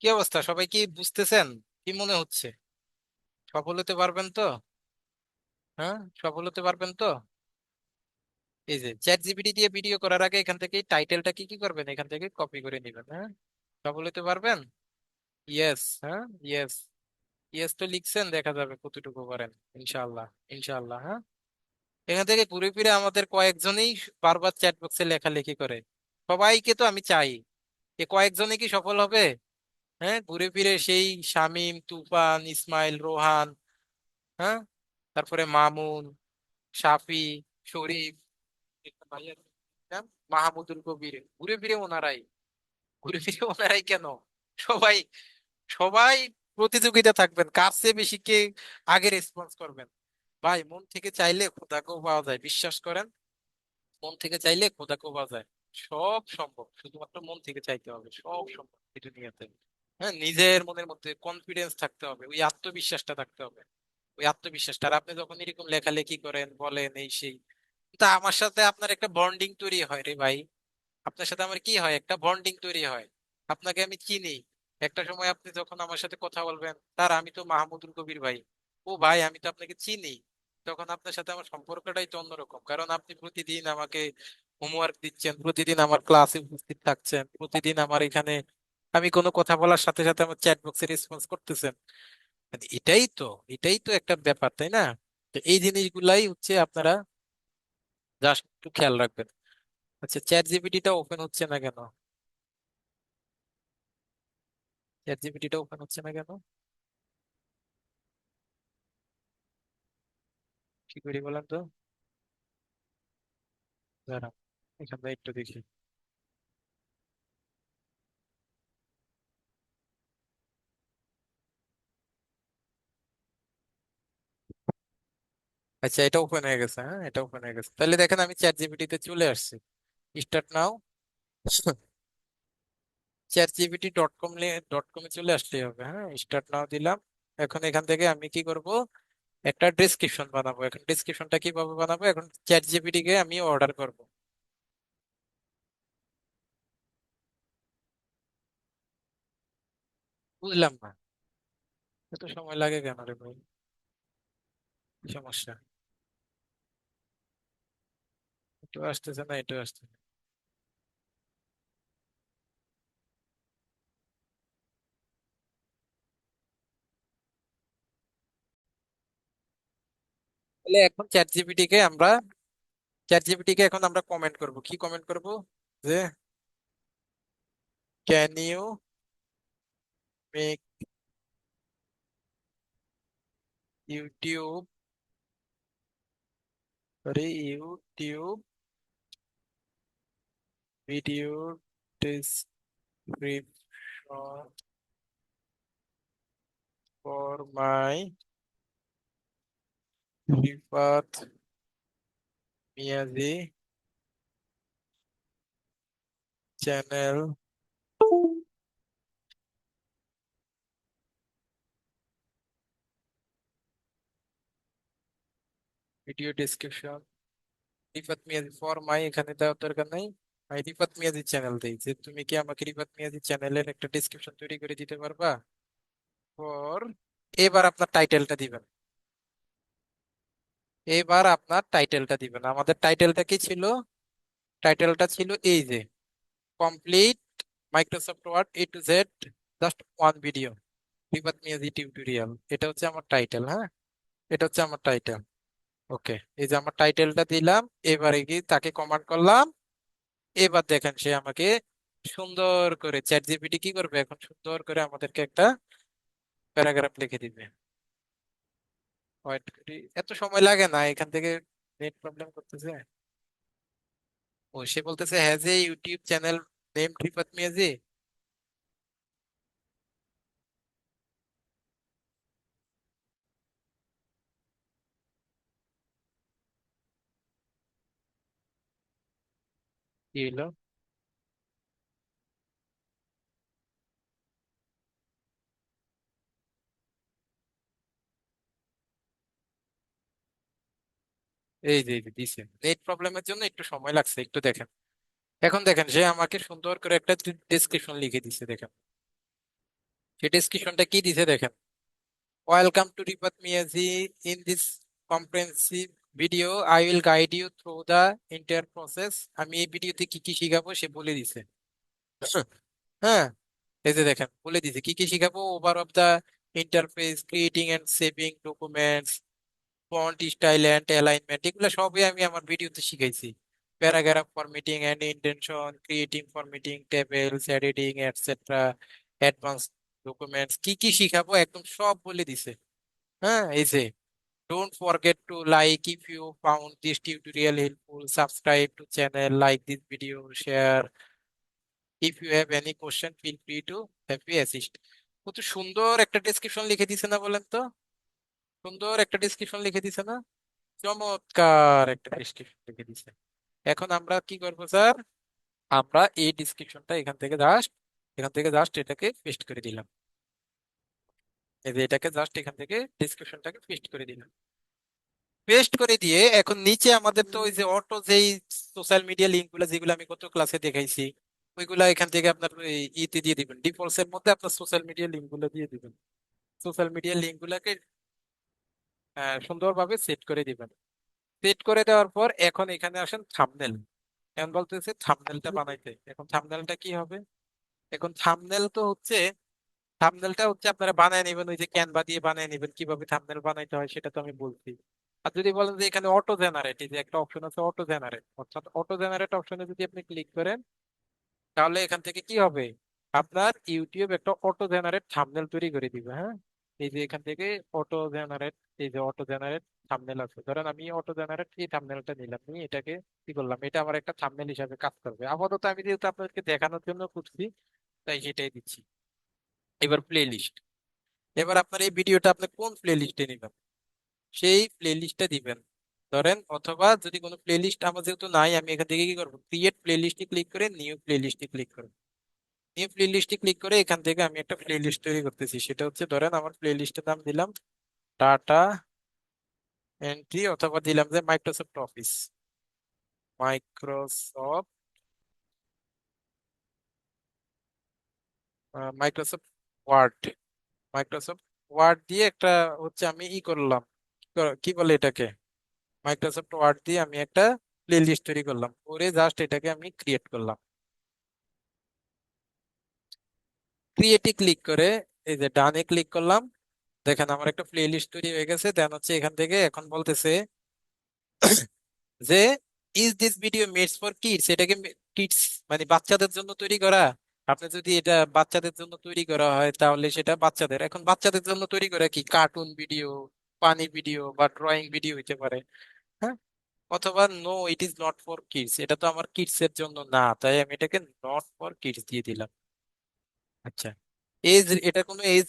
A: কি অবস্থা, সবাই কি বুঝতেছেন? কি মনে হচ্ছে? সফল হতে পারবেন তো? হ্যাঁ, সফল হতে পারবেন তো? এই যে চ্যাট জিপিটি দিয়ে ভিডিও করার আগে এখান থেকে টাইটেলটা কি কি করবেন, এখান থেকে কপি করে নেবেন। হ্যাঁ, সফল হতে পারবেন। ইয়েস, হ্যাঁ, ইয়েস। ইয়েস তো লিখছেন, দেখা যাবে কতটুকু পারেন। ইনশাআল্লাহ, ইনশাআল্লাহ। হ্যাঁ, এখান থেকে ঘুরে ফিরে আমাদের কয়েকজনই বারবার চ্যাট বক্সে লেখালেখি করে। সবাইকে তো আমি চাই, এ কয়েকজনে কি সফল হবে? হ্যাঁ, ঘুরে ফিরে সেই শামীম, তুফান, ইসমাইল, রোহান, হ্যাঁ, তারপরে মামুন, শাফি, শরীফ, একটা ভাই আছে, নাম মাহমুদুল কবির, ঘুরে ফিরে ওনারাই। ঘুরে ফিরে ওনারাই কেন? সবাই, সবাই প্রতিযোগিতা থাকবেন কার চেয়ে বেশি কে আগে রেসপন্স করবেন। ভাই, মন থেকে চাইলে খোদাকেও পাওয়া যায়, বিশ্বাস করেন। মন থেকে চাইলে খোদাকেও পাওয়া যায়। সব সম্ভব, শুধুমাত্র মন থেকে চাইতে হবে, সব সম্ভব এই দুনিয়াতে। হ্যাঁ, নিজের মনের মধ্যে কনফিডেন্স থাকতে হবে, ওই আত্মবিশ্বাসটা থাকতে হবে। ওই আত্মবিশ্বাসটা, আর আপনি যখন এরকম লেখালেখি করেন, বলেন এই সেই, তা আমার সাথে আপনার একটা বন্ডিং তৈরি হয় রে ভাই। আপনার সাথে আমার কি হয়, একটা বন্ডিং তৈরি হয়। আপনাকে আমি চিনি। একটা সময় আপনি যখন আমার সাথে কথা বলবেন, তার আমি তো মাহমুদুল কবির ভাই, ও ভাই আমি তো আপনাকে চিনি। তখন আপনার সাথে আমার সম্পর্কটাই তো অন্যরকম, কারণ আপনি প্রতিদিন আমাকে হোমওয়ার্ক দিচ্ছেন, প্রতিদিন আমার ক্লাসে উপস্থিত থাকছেন, প্রতিদিন আমার এখানে আমি কোনো কথা বলার সাথে সাথে আমার চ্যাট বক্সে রেসপন্স করতেছেন। মানে এটাই তো একটা ব্যাপার, তাই না? তো এই জিনিসগুলাই হচ্ছে আপনারা জাস্ট একটু খেয়াল রাখবেন। আচ্ছা, চ্যাট জিপিটিটা ওপেন হচ্ছে না কেন? চ্যাট জিপিটিটা ওপেন হচ্ছে না কেন? কি করি বলেন তো? দাঁড়ান, এখানে একটু দেখি। আচ্ছা, এটা ওপেন হয়ে গেছে। হ্যাঁ, এটা ওপেন হয়ে গেছে, তাহলে দেখেন আমি চ্যাট জিপিটিতে চলে আসছি। Start now. chatgpt.com .com এ চলে আসলেই হবে। হ্যাঁ, স্টার্ট নাও দিলাম। এখন এখান থেকে আমি কি করব, একটা ডেসক্রিপশন বানাবো। এখন ডেসক্রিপশনটা কিভাবে বানাবো, এখন চ্যাট জিপিটি কে আমি অর্ডার করব। বুঝলাম না, এত সময় লাগে কেন রে ভাই? কি সমস্যা? একটু আসতেছে না, একটু আসতেছে। তাহলে এখন চ্যাট জিপিটি কে এখন আমরা কমেন্ট করব, কি কমেন্ট করব? যে can you make YouTube, sorry, YouTube video description for my Rifat Miyaji channel, video description Rifat Miyaji for my, এখানে দেওয়ার দরকার নাই। আমি রিফাত মিয়াজি চ্যানেল দেই, যে তুমি কি আমাকে রিফাত মিয়াজি চ্যানেলের একটা ডেসক্রিপশন তৈরি করে দিতে পারবা? ফর, এবার আপনার টাইটেলটা দিবেন। এবার আপনার টাইটেলটা দিবেন। আমাদের টাইটেলটা কি ছিল? টাইটেলটা ছিল এই যে complete Microsoft Word A to Z, just one video, Rifat Miyaji tutorial. এটা হচ্ছে আমার টাইটেল। হ্যাঁ, এটা হচ্ছে আমার টাইটেল। ওকে, এই যে আমার টাইটেলটা দিলাম। এবারে কি তাকে কমান্ড করলাম, এবার দেখেন সে আমাকে সুন্দর করে, চ্যাট জিপিটি কি করবে এখন, সুন্দর করে আমাদেরকে একটা প্যারাগ্রাফ লিখে দিবে। ওয়েট করি, এত সময় লাগে না এখান থেকে। নেট প্রবলেম করতেছে। ও, সে বলতেছে has a YouTube channel name Rifat Miyaji. কি হলো? এই যে দিছে, নেট প্রবলেমের জন্য একটু সময় লাগছে, একটু দেখেন। এখন দেখেন, সে আমাকে সুন্দর করে একটা ডেসক্রিপশন লিখে দিছে, দেখেন সেই ডেসক্রিপশনটা কি দিছে দেখেন। Welcome to Rifat Miyaji, in this comprehensive video I will guide you through the entire process. আমি এই ভিডিওতে কি কি শিখাবো সে বলে দিছে। হ্যাঁ, এই যে দেখেন বলে দিছে কি কি শিখাবো। Over of the interface, creating and saving documents, font style and alignment, এগুলো সবই আমি আমার ভিডিওতে শিখাইছি। Paragraph formatting and intention, creating formatting tables, editing etcetera, advance documents, কি কি শিখাবো একদম সব বলে দিছে। হ্যাঁ, এই যে don't forget to like if you found this tutorial helpful, subscribe to channel, like this video, share, if you have any question feel free to happy assist. কত সুন্দর একটা ডেসক্রিপশন লিখে দিছে না, বলেন তো? সুন্দর একটা ডেসক্রিপশন লিখে দিছে না? চমৎকার একটা ডেসক্রিপশন লিখে দিছে। এখন আমরা কি করবো স্যার? আমরা এই ডিসক্রিপশনটা এখান থেকে জাস্ট এটাকে পেস্ট করে দিলাম। এই যে এটাকে জাস্ট এখান থেকে ডিসক্রিপশনটাকে পেস্ট করে দিলাম। পেস্ট করে দিয়ে এখন নিচে আমাদের তো ওই যে অটো যেই সোশ্যাল মিডিয়া লিঙ্ক গুলো যেগুলো আমি গত ক্লাসে দেখাইছি, ওইগুলা এখান থেকে আপনার ইতে দিয়ে দিবেন, ডিফল্টস এর মধ্যে আপনার সোশ্যাল মিডিয়া লিঙ্ক গুলো দিয়ে দিবেন। সোশ্যাল মিডিয়া লিঙ্ক গুলাকে সুন্দরভাবে সেট করে দিবেন। সেট করে দেওয়ার পর এখন এখানে আসেন থাম্বনেল। এখন বলতেছে থাম্বনেলটা বানাইতে। এখন থাম্বনেলটা কি হবে? এখন থাম্বনেলটা হচ্ছে আপনারা বানায় নেবেন, ওই যে ক্যানভা দিয়ে বানায় নেবেন। কিভাবে থাম্বনেল বানাইতে হয় সেটা তো আমি বলছি। আর যদি বলেন যে এখানে অটো জেনারেট, এই যে একটা অপশন আছে অটো জেনারেট, অর্থাৎ অটো জেনারেট অপশনে যদি আপনি ক্লিক করেন, তাহলে এখান থেকে কি হবে, আপনার ইউটিউব একটা অটো জেনারেট থাম্বনেল তৈরি করে দিবে। হ্যাঁ, এই যে এখান থেকে অটো জেনারেট, এই যে অটো জেনারেট থাম্বনেল আছে, ধরেন আমি অটো জেনারেট এই থাম্বনেলটা নিলাম, নিয়ে এটাকে কি করলাম, এটা আমার একটা থাম্বনেল হিসাবে কাজ করবে। আপাতত আমি যেহেতু আপনাদেরকে দেখানোর জন্য করছি, তাই সেটাই দিচ্ছি। এবার প্লে লিস্ট। এবার আপনার এই ভিডিওটা আপনি কোন প্লে লিস্টে নেবেন সেই প্লে লিস্টটা দিবেন। ধরেন, অথবা যদি কোনো প্লে লিস্ট আমার যেহেতু নাই, আমি এখান থেকে কি করবো, ক্রিয়েট প্লে লিস্টে ক্লিক করে নিউ প্লে লিস্টে ক্লিক করবো। নিউ প্লে লিস্টে ক্লিক করে এখান থেকে আমি একটা প্লে লিস্ট তৈরি করতেছি। সেটা হচ্ছে, ধরেন আমার প্লে লিস্টের নাম দিলাম ডাটা এন্ট্রি, অথবা দিলাম যে Microsoft Office, Microsoft Microsoft Word, Microsoft Word দিয়ে একটা হচ্ছে আমি ই করলাম, কি বলে এটাকে, মাইক্রোসফট ওয়ার্ড দিয়ে আমি একটা প্লে লিস্ট তৈরি করলাম, করে জাস্ট এটাকে আমি ক্রিয়েট করলাম। ক্রিয়েটে ক্লিক করে এই যে ডানে ক্লিক করলাম, দেখেন আমার একটা প্লে লিস্ট তৈরি হয়ে গেছে। দেন হচ্ছে এখান থেকে এখন বলতেছে যে is this video made for kids, এটাকে কিডস মানে বাচ্চাদের জন্য তৈরি করা। আপনি যদি এটা বাচ্চাদের জন্য তৈরি করা হয় তাহলে সেটা বাচ্চাদের, এখন বাচ্চাদের জন্য তৈরি করা কি কার্টুন ভিডিও, পানি ভিডিও বা ড্রয়িং ভিডিও হইতে পারে। হ্যাঁ, অথবা no it is not for kids, এটা তো আমার কিডস এর জন্য না, তাই আমি এটাকে নট ফর কিডস দিয়ে দিলাম। আচ্ছা, এজ, এটা কোনো এজ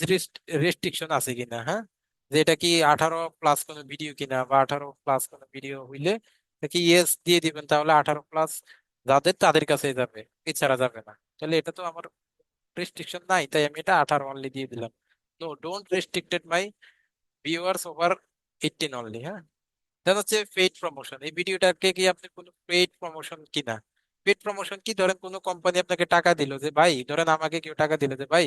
A: রেস্ট্রিকশন আছে কিনা, হ্যাঁ, যে এটা কি 18+ কোনো ভিডিও কিনা, বা 18+ কোনো ভিডিও হইলে কি ইয়েস দিয়ে দিবেন, তাহলে 18+ যাদের তাদের কাছে যাবে, এছাড়া যাবে না। তাহলে এটা তো আমার রেস্ট্রিকশন নাই, তাই আমি এটা 18 অনলি দিয়ে দিলাম। No don't restricted my viewers over 18 only. হ্যাঁ, দেন হচ্ছে পেইড প্রমোশন, এই ভিডিওটাকে কি আপনি কোনো পেইড প্রমোশন কিনা। পেইড প্রমোশন কি, ধরেন কোনো কোম্পানি আপনাকে টাকা দিল, যে ভাই ধরেন আমাকে কেউ টাকা দিল যে ভাই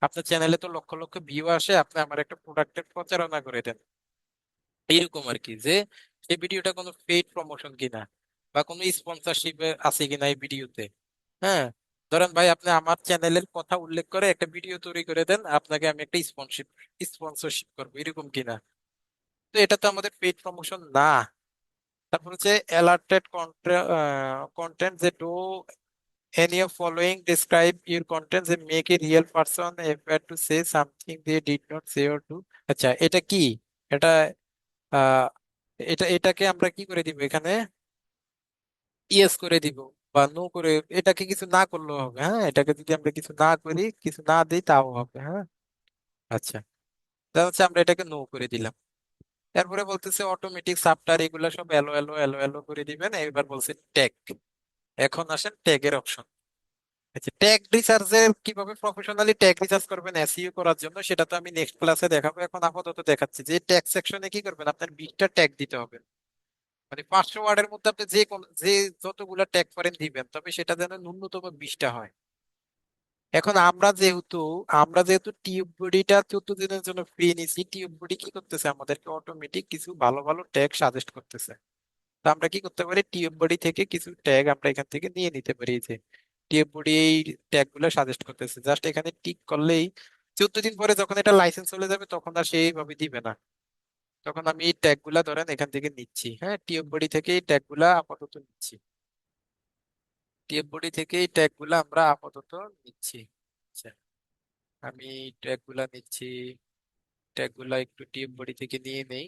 A: আপনার চ্যানেলে তো লক্ষ লক্ষ ভিউ আসে, আপনি আমার একটা প্রোডাক্টের প্রচারণা করে দেন, এইরকম আর কি, যে সেই ভিডিওটা কোনো পেইড প্রমোশন কিনা, বা কোনো স্পন্সরশিপ আছে কিনা এই ভিডিওতে। হ্যাঁ, ধরেন ভাই আপনি আমার চ্যানেলের কথা উল্লেখ করে একটা ভিডিও তৈরি করে দেন, আপনাকে আমি একটা স্পন্সরশিপ করবো, এরকম কিনা। তো এটা তো আমাদের পেইড প্রমোশন না। তারপর হচ্ছে অ্যালার্টেড কন্টেন্ট, যে do any of following describe your content, যে make a real person appear to say something they did not say or do. আচ্ছা, এটা কি, এটা আহ এটাকে আমরা কি করে দিব এখানে, ইয়েস করে দিব বা নো করে, এটাকে কিছু না করলেও হবে। হ্যাঁ, এটাকে যদি আমরা কিছু না করি, কিছু না দিই, তাও হবে। হ্যাঁ, আচ্ছা, তাহলে হচ্ছে আমরা এটাকে নো করে দিলাম। তারপরে বলতেছে অটোমেটিক সাবটার, এগুলা সব এলো এলো এলো এলো করে দিবেন। এবার বলছে ট্যাগ, এখন আসেন ট্যাগের অপশন। আচ্ছা, ট্যাগ রিসার্চের কিভাবে প্রফেশনালি ট্যাগ রিসার্চ করবেন এসইও করার জন্য সেটা তো আমি নেক্সট ক্লাসে দেখাবো। এখন আপাতত দেখাচ্ছি যে ট্যাগ সেকশনে কি করবেন, আপনার 20টা ট্যাগ দিতে হবে। মানে 500 ওয়ার্ডের মধ্যে আপনি যে যতগুলা ট্যাগ করেন দিবেন, তবে সেটা যেন ন্যূনতম 20টা হয়। এখন আমরা যেহেতু টিউব বডিটা 14 দিনের জন্য ফ্রি নিছি, টিউব বডি কি করতেছে, আমাদেরকে অটোমেটিক কিছু ভালো ভালো ট্যাগ সাজেস্ট করতেছে। তো আমরা কি করতে পারি, টিউব বডি থেকে কিছু ট্যাগ আমরা এখান থেকে নিয়ে নিতে পারি। এই যে টিউব বডি এই ট্যাগ গুলো সাজেস্ট করতেছে, জাস্ট এখানে টিক করলেই 14 দিন পরে যখন এটা লাইসেন্স চলে যাবে তখন আর সেইভাবে দিবে না। তখন আমি এই ট্যাগ গুলা ধরেন এখান থেকে নিচ্ছি, হ্যাঁ টিউব বডি থেকে এই ট্যাগ গুলা আপাতত নিচ্ছি। টিউব বডি থেকে এই ট্যাগ গুলা আমরা আপাতত নিচ্ছি। আচ্ছা, আমি ট্যাগ গুলা নিচ্ছি। ট্যাগ গুলা একটু টিউব বডি থেকে নিয়ে নেই।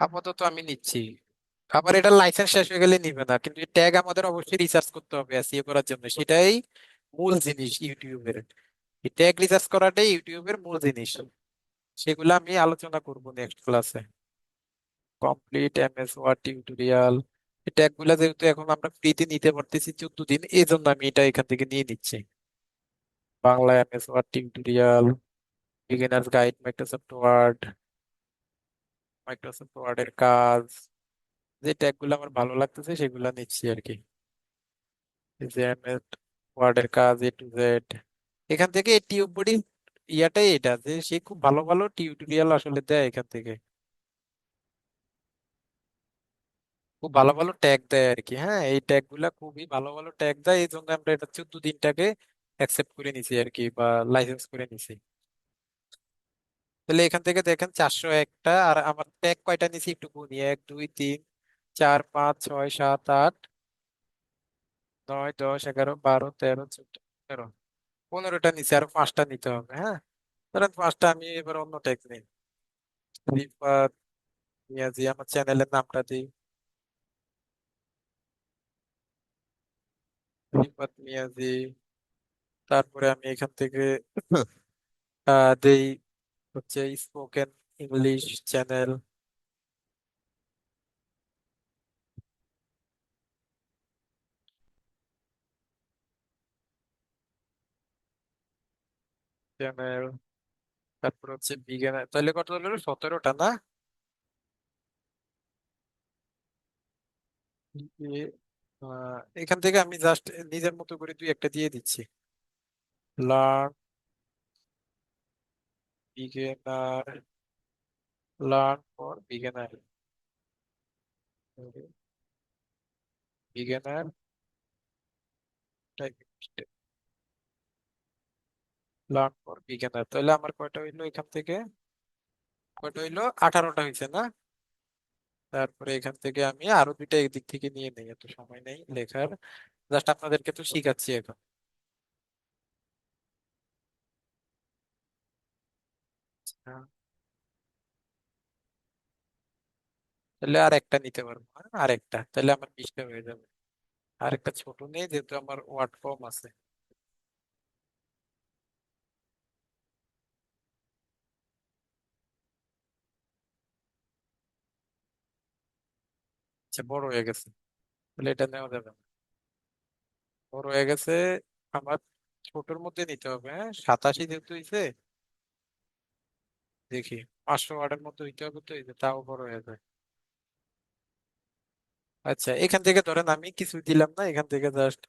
A: আপাতত আমি নিচ্ছি। আবার এটা লাইসেন্স শেষ হয়ে গেলে নিবে না, কিন্তু ট্যাগ আমাদের অবশ্যই রিসার্চ করতে হবে এসইও করার জন্য, সেটাই মূল জিনিস ইউটিউবের। এই ট্যাগ রিসার্চ করাটাই ইউটিউবের মূল জিনিস। সেগুলো আমি আলোচনা করব নেক্সট ক্লাসে। কমপ্লিট এমএস ওয়ার্ড টিউটোরিয়াল, এই ট্যাগ গুলা যেহেতু এখন আমরা ফ্রিতে নিতে পারতেছি 14 দিন, এই জন্য আমি এটা এখান থেকে নিয়ে নিচ্ছি। Bangla MS Word tutorial, beginners guide Microsoft Word, Microsoft ওয়ার্ডের কাজ, যে ট্যাগ গুলো আমার ভালো লাগতেছে সেগুলো নিচ্ছি আর কি। এই যে এমএস ওয়ার্ডের কাজ A to Z, এখান থেকে এই টিউব বডি ইয়াটাই এটা যে সে খুব ভালো ভালো টিউটোরিয়াল আসলে দেয় এখান থেকে, খুব ভালো ভালো ট্যাগ দেয় আর কি। হ্যাঁ, এই ট্যাগ গুলা খুবই ভালো ভালো ট্যাগ দেয়, এই জন্য আমরা এটা 14 দিনটাকে অ্যাকসেপ্ট করে নিছি আর কি, বা লাইসেন্স করে নিছি। তাহলে এখান থেকে দেখেন 401টা, আর আমার ট্যাগ কয়টা নিছি একটু গুনি, 1 2 3 4 5 6 7 8 9 10 11 12 13 14 15টা নিচে, আরো 5টা নিতে হবে। হ্যাঁ, ধরেন 5টা, আমি এবার অন্য ট্যাগ নিই। রিফাত মিয়াজি, আমার চ্যানেলের নামটা দিই রিফাত মিয়াজি। তারপরে আমি এখান থেকে দেই হচ্ছে স্পোকেন ইংলিশ চ্যানেল। চ্যানেল, তারপর হচ্ছে বিজ্ঞান। তাহলে কত হলো, 17টা না? এখান থেকে আমি জাস্ট নিজের মতো করে দুই একটা দিয়ে দিচ্ছি। Learn beginner, learn for beginner, beginner learn for beginner. তাহলে আমার কয়টা হইলো এখান থেকে, কয়টা হইলো, 18টা হয়েছে না? তারপরে এখান থেকে আমি আরো দুইটা এদিক থেকে নিয়ে নেই, এত সময় নেই লেখার, জাস্ট আপনাদেরকে তো শিখাচ্ছি এখন। হ্যাঁ, তাহলে আর একটা নিতে পারবো, হ্যাঁ আর একটা, তাহলে আমার 20টা হয়ে যাবে। আর একটা ছোট নেই যেহেতু আমার ওয়ার্ড কম আছে। আচ্ছা, বড় হয়ে গেছে, তাহলে এটা নেওয়া যাবে না। বড় হয়ে গেছে, আমার ছোটর মধ্যে নিতে হবে। হ্যাঁ, 87 যেহেতু হয়েছে, দেখি 500 ওয়ার্ডের মধ্যে হইতে হবে, তো এই যে তাও বড় হয়ে যায়। আচ্ছা, এখান থেকে ধরেন আমি কিছু দিলাম না, এখান থেকে just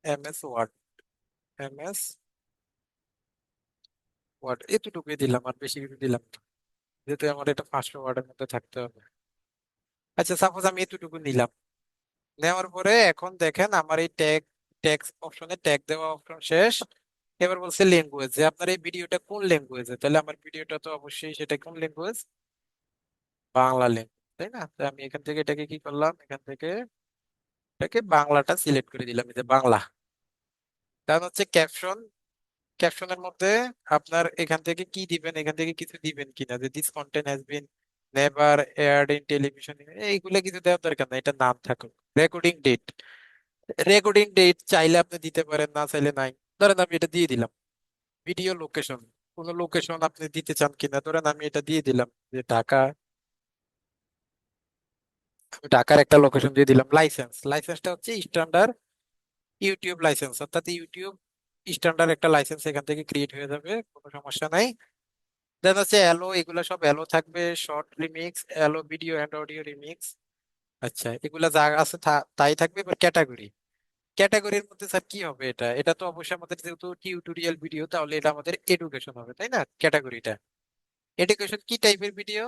A: MS Word, MS Word এতটুকুই দিলাম, আর বেশি কিছু দিলাম না, যেহেতু আমার এটা 500 ওয়ার্ডের মধ্যে থাকতে হবে। আচ্ছা, সাপোজ আমি এতটুকু নিলাম। নেওয়ার পরে এখন দেখেন আমার এই ট্যাগ অপশনে ট্যাগ দেওয়া অপশন শেষ। এবার বলছে ল্যাঙ্গুয়েজ, যে আপনার এই ভিডিওটা কোন ল্যাঙ্গুয়েজে, তাহলে আমার ভিডিওটা তো অবশ্যই সেটা কোন ল্যাঙ্গুয়েজ, বাংলা ল্যাঙ্গুয়েজ, তাই না? তো আমি এখান থেকে এটাকে কি করলাম, এখান থেকে এটাকে বাংলাটা সিলেক্ট করে দিলাম, এই যে বাংলা। কারণ হচ্ছে ক্যাপশন, ক্যাপশনের মধ্যে আপনার এখান থেকে কি দিবেন, এখান থেকে কিছু দিবেন কিনা, যে this content has been never aired in television, এইগুলা কিছু দেওয়ার দরকার নাই, এটা নাম থাকুক। রেকর্ডিং ডেট, রেকর্ডিং ডেট চাইলে আপনি দিতে পারেন, না চাইলে নাই। ধরেন আমি এটা দিয়ে দিলাম। ভিডিও লোকেশন, কোনো লোকেশন আপনি দিতে চান কিনা, ধরেন আমি এটা দিয়ে দিলাম যে ঢাকা, আমি ঢাকার একটা লোকেশন দিয়ে দিলাম। লাইসেন্সটা হচ্ছে স্ট্যান্ডার্ড ইউটিউব লাইসেন্স, অর্থাৎ ইউটিউব স্ট্যান্ডার্ড একটা লাইসেন্স এখান থেকে ক্রিয়েট হয়ে যাবে, কোনো সমস্যা নাই। দেন হচ্ছে অ্যালো, এগুলা সব অ্যালো থাকবে, short remix, allow video and audio remix. আচ্ছা, এগুলা যা আছে তাই থাকবে। এবার ক্যাটাগরি, ক্যাটাগরির মধ্যে স্যার কি হবে? এটা এটা তো অবশ্যই আমাদের, যেহেতু টিউটোরিয়াল ভিডিও, তাহলে এটা আমাদের এডুকেশন হবে, তাই না? ক্যাটাগরিটা এডুকেশন কি টাইপের video?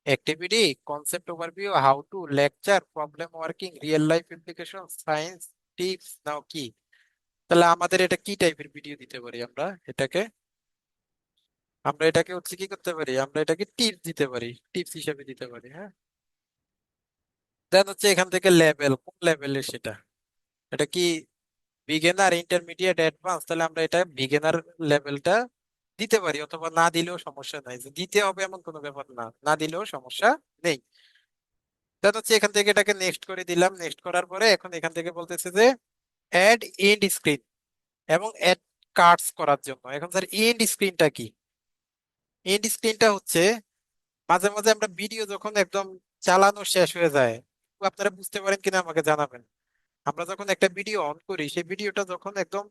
A: Activity, concept overview, how to, lecture, problem working, real life application, science tips, now কি? তাহলে আমাদের এটা কি টাইপের ভিডিও দিতে পারি আমরা? এটাকে আমরা এটাকে হচ্ছে কি করতে পারি, আমরা এটাকে টিপস দিতে পারি, টিপস হিসেবে দিতে পারি, হ্যাঁ। দেন হচ্ছে এখান থেকে লেভেল, কোন লেভেলের সেটা, এটা কি বিগিনার, ইন্টারমিডিয়েট, অ্যাডভান্স? তাহলে আমরা এটা বিগিনার লেভেলটা দিতে পারি, অথবা না দিলেও সমস্যা নাই, যে দিতে হবে এমন কোনো ব্যাপার না, না দিলেও সমস্যা নেই। দেন হচ্ছে এখান থেকে এটাকে নেক্সট করে দিলাম। নেক্সট করার পরে এখন এখান থেকে বলতেছে যে অ্যাড এন্ড স্ক্রিন এবং অ্যাড কার্ডস করার জন্য। এখন স্যার এন্ড স্ক্রিনটা কি? এন্ড স্ক্রিনটা হচ্ছে মাঝে মাঝে আমরা ভিডিও যখন একদম চালানো শেষ হয়ে যায়, আপনারা বুঝতে পারেন কিনা আমাকে জানাবেন। আমরা যখন একটা ভিডিও অন করি, সেই ভিডিওটা যখন একদম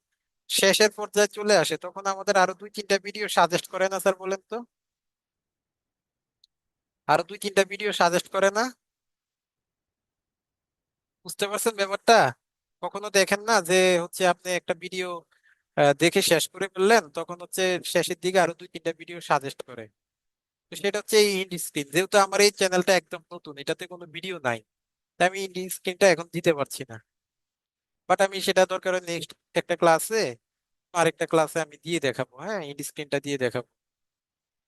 A: শেষের পর্যায়ে চলে আসে, তখন আমাদের আরো দুই তিনটা ভিডিও সাজেস্ট করে না স্যার? বলেন তো, আরো দুই তিনটা ভিডিও সাজেস্ট করে না? বুঝতে পারছেন ব্যাপারটা? কখনো দেখেন না যে হচ্ছে আপনি একটা ভিডিও দেখে শেষ করে ফেললেন, তখন হচ্ছে শেষের দিকে আরো দুই তিনটা ভিডিও সাজেস্ট করে? তো সেটা হচ্ছে এই ইন্ড স্ক্রিন। যেহেতু আমার এই চ্যানেলটা একদম নতুন, এটাতে কোনো ভিডিও নাই, তাই আমি ইন্ড স্ক্রিনটা এখন দিতে পারছি না। বাট আমি সেটা দরকার নেক্সট একটা ক্লাসে, আরেকটা ক্লাসে আমি দিয়ে দেখাবো, হ্যাঁ, ইন্ড স্ক্রিনটা দিয়ে দেখাবো।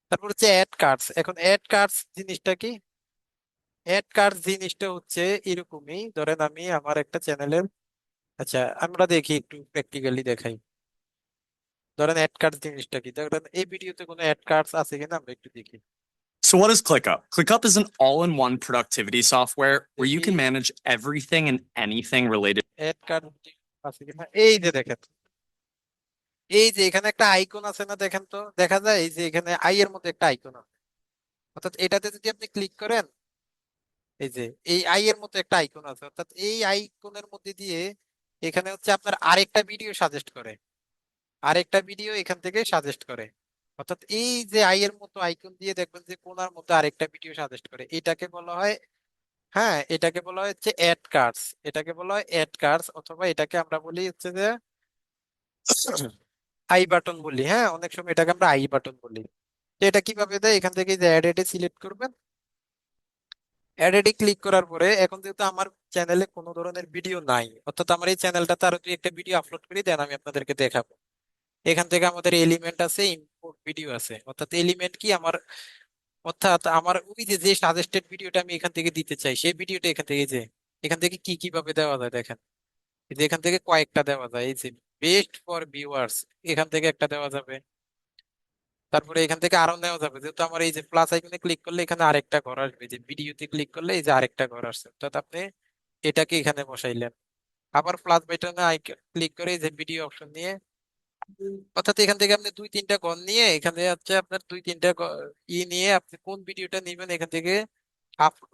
A: তারপর হচ্ছে অ্যাড কার্ডস। এখন অ্যাড কার্ডস জিনিসটা কি? অ্যাড কার্ডস জিনিসটা হচ্ছে এরকমই, ধরেন আমি আমার একটা চ্যানেলের, আচ্ছা আমরা দেখি একটু প্র্যাকটিক্যালি দেখাই। ধরেন অ্যাড কার্ডস জিনিসটা কি, ধরেন এই ভিডিওতে কোনো অ্যাড কার্ডস আছে কিনা আমরা একটু দেখি।
D: So what is ClickUp? ClickUp is an all-in-one productivity software where you
A: দেখি
D: can manage everything and anything related.
A: Add card আছে কিনা। এই যে দেখেন, এই যে এখানে একটা আইকন আছে না, দেখেন তো, দেখা যায় এই যে এখানে আই এর মধ্যে একটা আইকন আছে, অর্থাৎ এটাতে যদি আপনি ক্লিক করেন, এই যে এই আই এর মতো একটা আইকন আছে, অর্থাৎ এই আইকনের মধ্যে দিয়ে এখানে হচ্ছে আপনার আরেকটা ভিডিও সাজেস্ট করে, আরেকটা ভিডিও এখান থেকে সাজেস্ট করে। অর্থাৎ এই যে আই এর মতো আইকন দিয়ে দেখবেন যে কোনার মধ্যে আরেকটা ভিডিও সাজেস্ট করে, এটাকে বলা হয়, হ্যাঁ, এটাকে বলা হয় হচ্ছে অ্যাড কার্ডস। এটাকে বলা হয় অ্যাড কার্ডস, অথবা এটাকে আমরা বলি হচ্ছে যে আই বাটন বলি, হ্যাঁ, অনেক সময় এটাকে আমরা আই বাটন বলি। তো এটা কিভাবে দেয়? এখান থেকে যে অ্যাড এডে সিলেক্ট করবেন, অ্যাড এডে ক্লিক করার পরে এখন যেহেতু আমার চ্যানেলে কোনো ধরনের ভিডিও নাই, অর্থাৎ আমার এই চ্যানেলটাতে আরো দুই একটা ভিডিও আপলোড করি, দেন আমি আপনাদেরকে দেখাবো। এখান থেকে আমাদের এলিমেন্ট আছে, ইম্পোর্ট ভিডিও আছে। অর্থাৎ এলিমেন্ট কি আমার, অর্থাৎ আমার ওই যে যে সাজেস্টেড ভিডিওটা আমি এখান থেকে দিতে চাই, সেই ভিডিওটা এখান থেকে, যে এখান থেকে কি কিভাবে দেওয়া যায় দেখেন, এই যে এখান থেকে কয়েকটা দেওয়া যায়। এই যে বেস্ট ফর ভিউয়ার্স, এখান থেকে একটা দেওয়া যাবে। তারপরে এখান থেকে আরো নেওয়া যাবে, যেহেতু আমার এই যে প্লাস আইকনে ক্লিক করলে এখানে আরেকটা ঘর আসবে, যে ভিডিওতে ক্লিক করলে এই যে আরেকটা ঘর আসছে, অর্থাৎ আপনি এটাকে এখানে বসাইলেন। আবার প্লাস বাটনে ক্লিক করে এই যে ভিডিও অপশন নিয়ে, অর্থাৎ এখান থেকে আপনি দুই তিনটা ঘর নিয়ে, এখানে হচ্ছে আপনার দুই তিনটা নিয়ে আপনি কোন ভিডিওটা নিবেন, এখান থেকে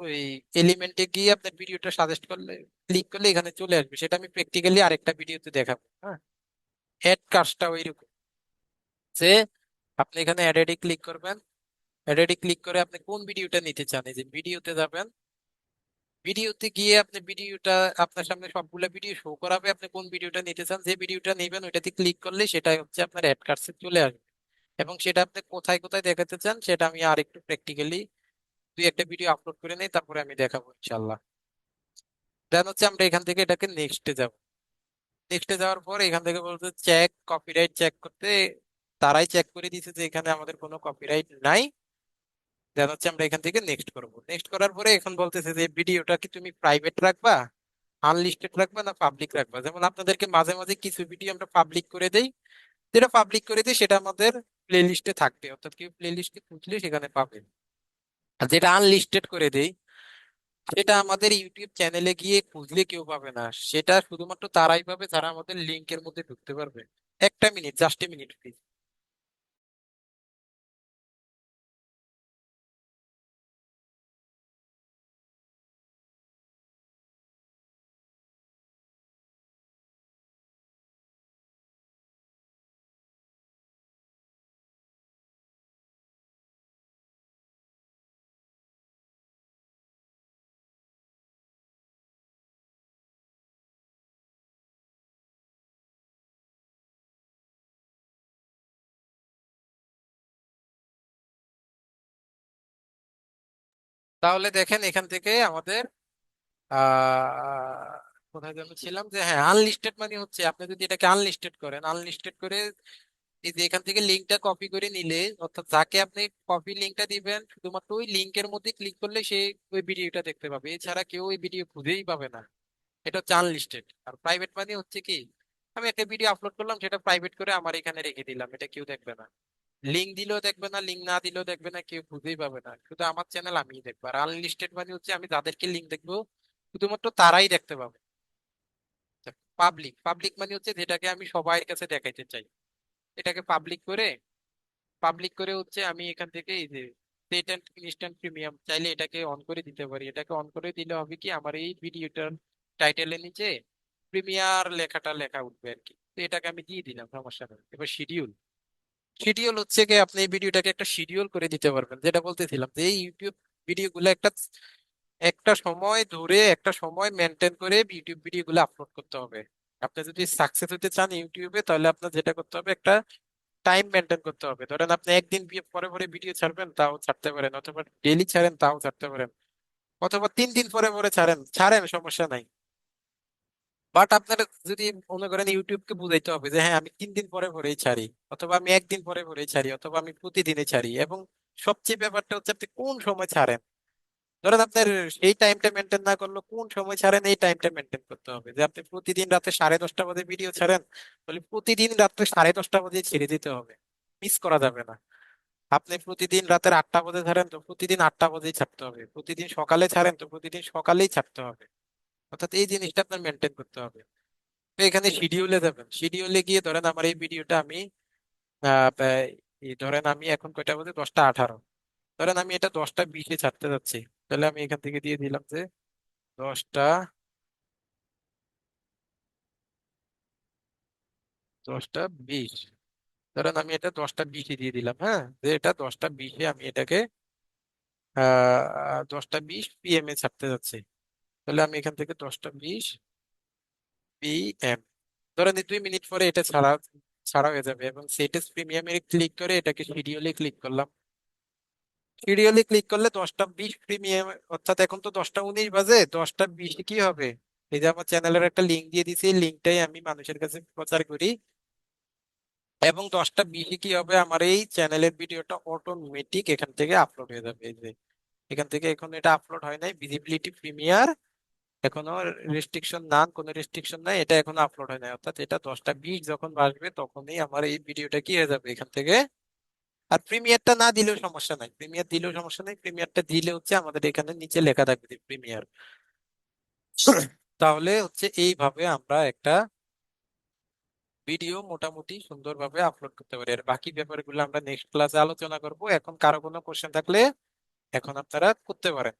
A: ওই এলিমেন্টে গিয়ে আপনার ভিডিওটা সাজেস্ট করলে, ক্লিক করলে এখানে চলে আসবে। সেটা আমি প্র্যাকটিক্যালি আরেকটা ভিডিওতে দেখাবো, হ্যাঁ। অ্যাড কাজটা ওইরকম, যে আপনি এখানে অ্যাড এ ক্লিক করবেন, অ্যাড এ ক্লিক করে আপনি কোন ভিডিওটা নিতে চান, এই যে ভিডিওতে যাবেন, ভিডিওতে গিয়ে আপনি ভিডিওটা, আপনার সামনে সবগুলা ভিডিও শো করাবে, আপনি কোন ভিডিওটা নিতে চান, যে ভিডিওটা নেবেন ওইটাতে ক্লিক করলে সেটাই হচ্ছে আপনার অ্যাড কার্ডসে চলে আসবে। এবং সেটা আপনি কোথায় কোথায় দেখাতে চান সেটা আমি আর একটু প্র্যাকটিক্যালি দুই একটা ভিডিও আপলোড করে নেই, তারপরে আমি দেখাবো ইনশাল্লাহ। দেন হচ্ছে আমরা এখান থেকে এটাকে নেক্সটে যাব। নেক্সটে যাওয়ার পর এখান থেকে বলতে চেক কপিরাইট চেক করতে, তারাই চেক করে দিয়েছে যে এখানে আমাদের কোনো কপিরাইট নাই। দেন হচ্ছে আমরা এখান থেকে নেক্সট করব। নেক্সট করার পরে এখন বলতেছে যে ভিডিওটা কি তুমি প্রাইভেট রাখবা, আনলিস্টেড রাখবা, না পাবলিক রাখবা? যেমন আপনাদেরকে মাঝে মাঝে কিছু ভিডিও আমরা পাবলিক করে দেই, যেটা পাবলিক করে দিই সেটা আমাদের প্লে লিস্টে থাকবে, অর্থাৎ কেউ প্লে লিস্টে খুঁজলে সেখানে পাবে। আর যেটা আনলিস্টেড করে দেই, সেটা আমাদের ইউটিউব চ্যানেলে গিয়ে খুঁজলে কেউ পাবে না, সেটা শুধুমাত্র তারাই পাবে যারা আমাদের লিঙ্কের মধ্যে ঢুকতে পারবে। একটা minute, just a minute please. তাহলে দেখেন এখান থেকে আমাদের আহ কোথায় যেন ছিলাম, যে হ্যাঁ আনলিস্টেড মানে হচ্ছে আপনি যদি এটাকে আনলিস্টেড করেন, আনলিস্টেড করে এই যে এখান থেকে লিঙ্কটা কপি করে নিলে, অর্থাৎ যাকে আপনি কপি লিঙ্কটা দিবেন শুধুমাত্র ওই লিঙ্কের মধ্যে ক্লিক করলে সে ওই ভিডিওটা দেখতে পাবে, এছাড়া কেউ ওই ভিডিও খুঁজেই পাবে না। এটা হচ্ছে আনলিস্টেড। আর প্রাইভেট মানে হচ্ছে কি, আমি একটা ভিডিও আপলোড করলাম, সেটা প্রাইভেট করে আমার এখানে রেখে দিলাম, এটা কেউ দেখবে না। লিঙ্ক দিলেও দেখবে না, লিঙ্ক না দিলেও দেখবে না, কেউ খুঁজেই পাবে না, শুধু আমার চ্যানেল আমিই দেখবো। আর আনলিস্টেড মানে হচ্ছে আমি যাদেরকে লিঙ্ক দেখবো শুধুমাত্র তারাই দেখতে পাবে। পাবলিক, পাবলিক মানে হচ্ছে যেটাকে আমি সবার কাছে দেখাইতে চাই, এটাকে পাবলিক করে, পাবলিক করে হচ্ছে আমি এখান থেকে এই যে সেট এন্ড ইনস্ট্যান্ট প্রিমিয়াম চাইলে এটাকে অন করে দিতে পারি। এটাকে অন করে দিলে হবে কি, আমার এই ভিডিওটার টাইটেলের নিচে প্রিমিয়ার লেখাটা লেখা উঠবে আর কি। তো এটাকে আমি দিয়ে দিলাম, সমস্যা নেই। এবার শিডিউল, শিডিউল হচ্ছে কি আপনি এই ভিডিওটাকে একটা শিডিউল করে দিতে পারবেন, যেটা বলতেছিলাম যে এই ইউটিউব ভিডিওগুলো একটা একটা সময় ধরে একটা সময় মেনটেন করে ইউটিউব ভিডিওগুলো আপলোড করতে হবে। আপনি যদি সাকসেস হতে চান ইউটিউবে, তাহলে আপনার যেটা করতে হবে, একটা টাইম মেনটেন করতে হবে। ধরেন আপনি একদিন পরে পরে ভিডিও ছাড়বেন, তাও ছাড়তে পারেন, অথবা ডেইলি ছাড়েন, তাও ছাড়তে পারেন, অথবা 3 দিন পরে পরে ছাড়েন, ছাড়েন, সমস্যা নাই। বাট আপনার যদি মনে করেন ইউটিউবকে বুঝাইতে হবে যে হ্যাঁ আমি 3 দিন পরে পরেই ছাড়ি, অথবা আমি একদিন পরে পরেই ছাড়ি, অথবা আমি প্রতিদিনই ছাড়ি, এবং সবচেয়ে ব্যাপারটা হচ্ছে আপনি কোন সময় ছাড়েন। ধরেন আপনার এই টাইমটা মেনটেন না করলে কোন সময় ছাড়েন, এই টাইমটা মেনটেন করতে হবে। যে আপনি প্রতিদিন রাতে 10:30 বাজে ভিডিও ছাড়েন, তাহলে প্রতিদিন রাত্রে 10:30 বাজে ছেড়ে দিতে হবে, মিস করা যাবে না। আপনি প্রতিদিন রাতের 8টা বাজে ছাড়েন, তো প্রতিদিন 8টা বাজেই ছাড়তে হবে। প্রতিদিন সকালে ছাড়েন, তো প্রতিদিন সকালেই ছাড়তে হবে। অর্থাৎ এই জিনিসটা আপনার মেনটেন করতে হবে। তো এখানে শিডিউলে যাবেন, শিডিউলে গিয়ে ধরেন আমার এই ভিডিওটা আমি ধরেন আমি এখন কয়টা বাজে, 10টা 18, ধরেন আমি এটা 10টা 20-এ ছাড়তে যাচ্ছি। তাহলে আমি এখান থেকে দিয়ে দিলাম যে 10টা 10টা 20, ধরেন আমি এটা 10টা 20-এ দিয়ে দিলাম, হ্যাঁ, যে এটা 10টা 20-এ আমি এটাকে 10টা 20 PM এ ছাড়তে যাচ্ছি। তাহলে আমি এখান থেকে 10টা 20 PM, ধরেন 2 মিনিট পরে এটা ছাড়া ছাড়া হয়ে যাবে, এবং সেটেস প্রিমিয়ামে ক্লিক করে এটাকে শিডিউলে ক্লিক করলাম। শিডিউলে ক্লিক করলে 10টা 20 প্রিমিয়াম, অর্থাৎ এখন তো 10টা 19 বাজে, 10টা 20-এ কি হবে, এই যে আমার চ্যানেলের একটা লিঙ্ক দিয়ে দিছি, এই লিঙ্কটাই আমি মানুষের কাছে প্রচার করি, এবং 10টা 20-এ কি হবে, আমার এই চ্যানেলের ভিডিওটা অটোমেটিক এখান থেকে আপলোড হয়ে যাবে। এই যে এখান থেকে, এখন এটা আপলোড হয় নাই, ভিজিবিলিটি প্রিমিয়ার এখনো রেস্ট্রিকশন নান, কোনো রেস্ট্রিকশন নাই, এটা এখনো আপলোড হয় নাই। অর্থাৎ এটা 10টা 20 যখন আসবে তখনই আমার এই ভিডিওটা কি হয়ে যাবে এখান থেকে। আর প্রিমিয়ারটা না দিলেও সমস্যা নাই, প্রিমিয়ার দিলেও সমস্যা নাই, প্রিমিয়ারটা দিলে হচ্ছে আমাদের এখানে নিচে লেখা থাকবে যে প্রিমিয়ার। তাহলে হচ্ছে এইভাবে আমরা একটা ভিডিও মোটামুটি সুন্দরভাবে আপলোড করতে পারি। আর বাকি ব্যাপারগুলো আমরা নেক্সট ক্লাসে আলোচনা করব। এখন কারো কোনো কোশ্চেন থাকলে এখন আপনারা করতে পারেন।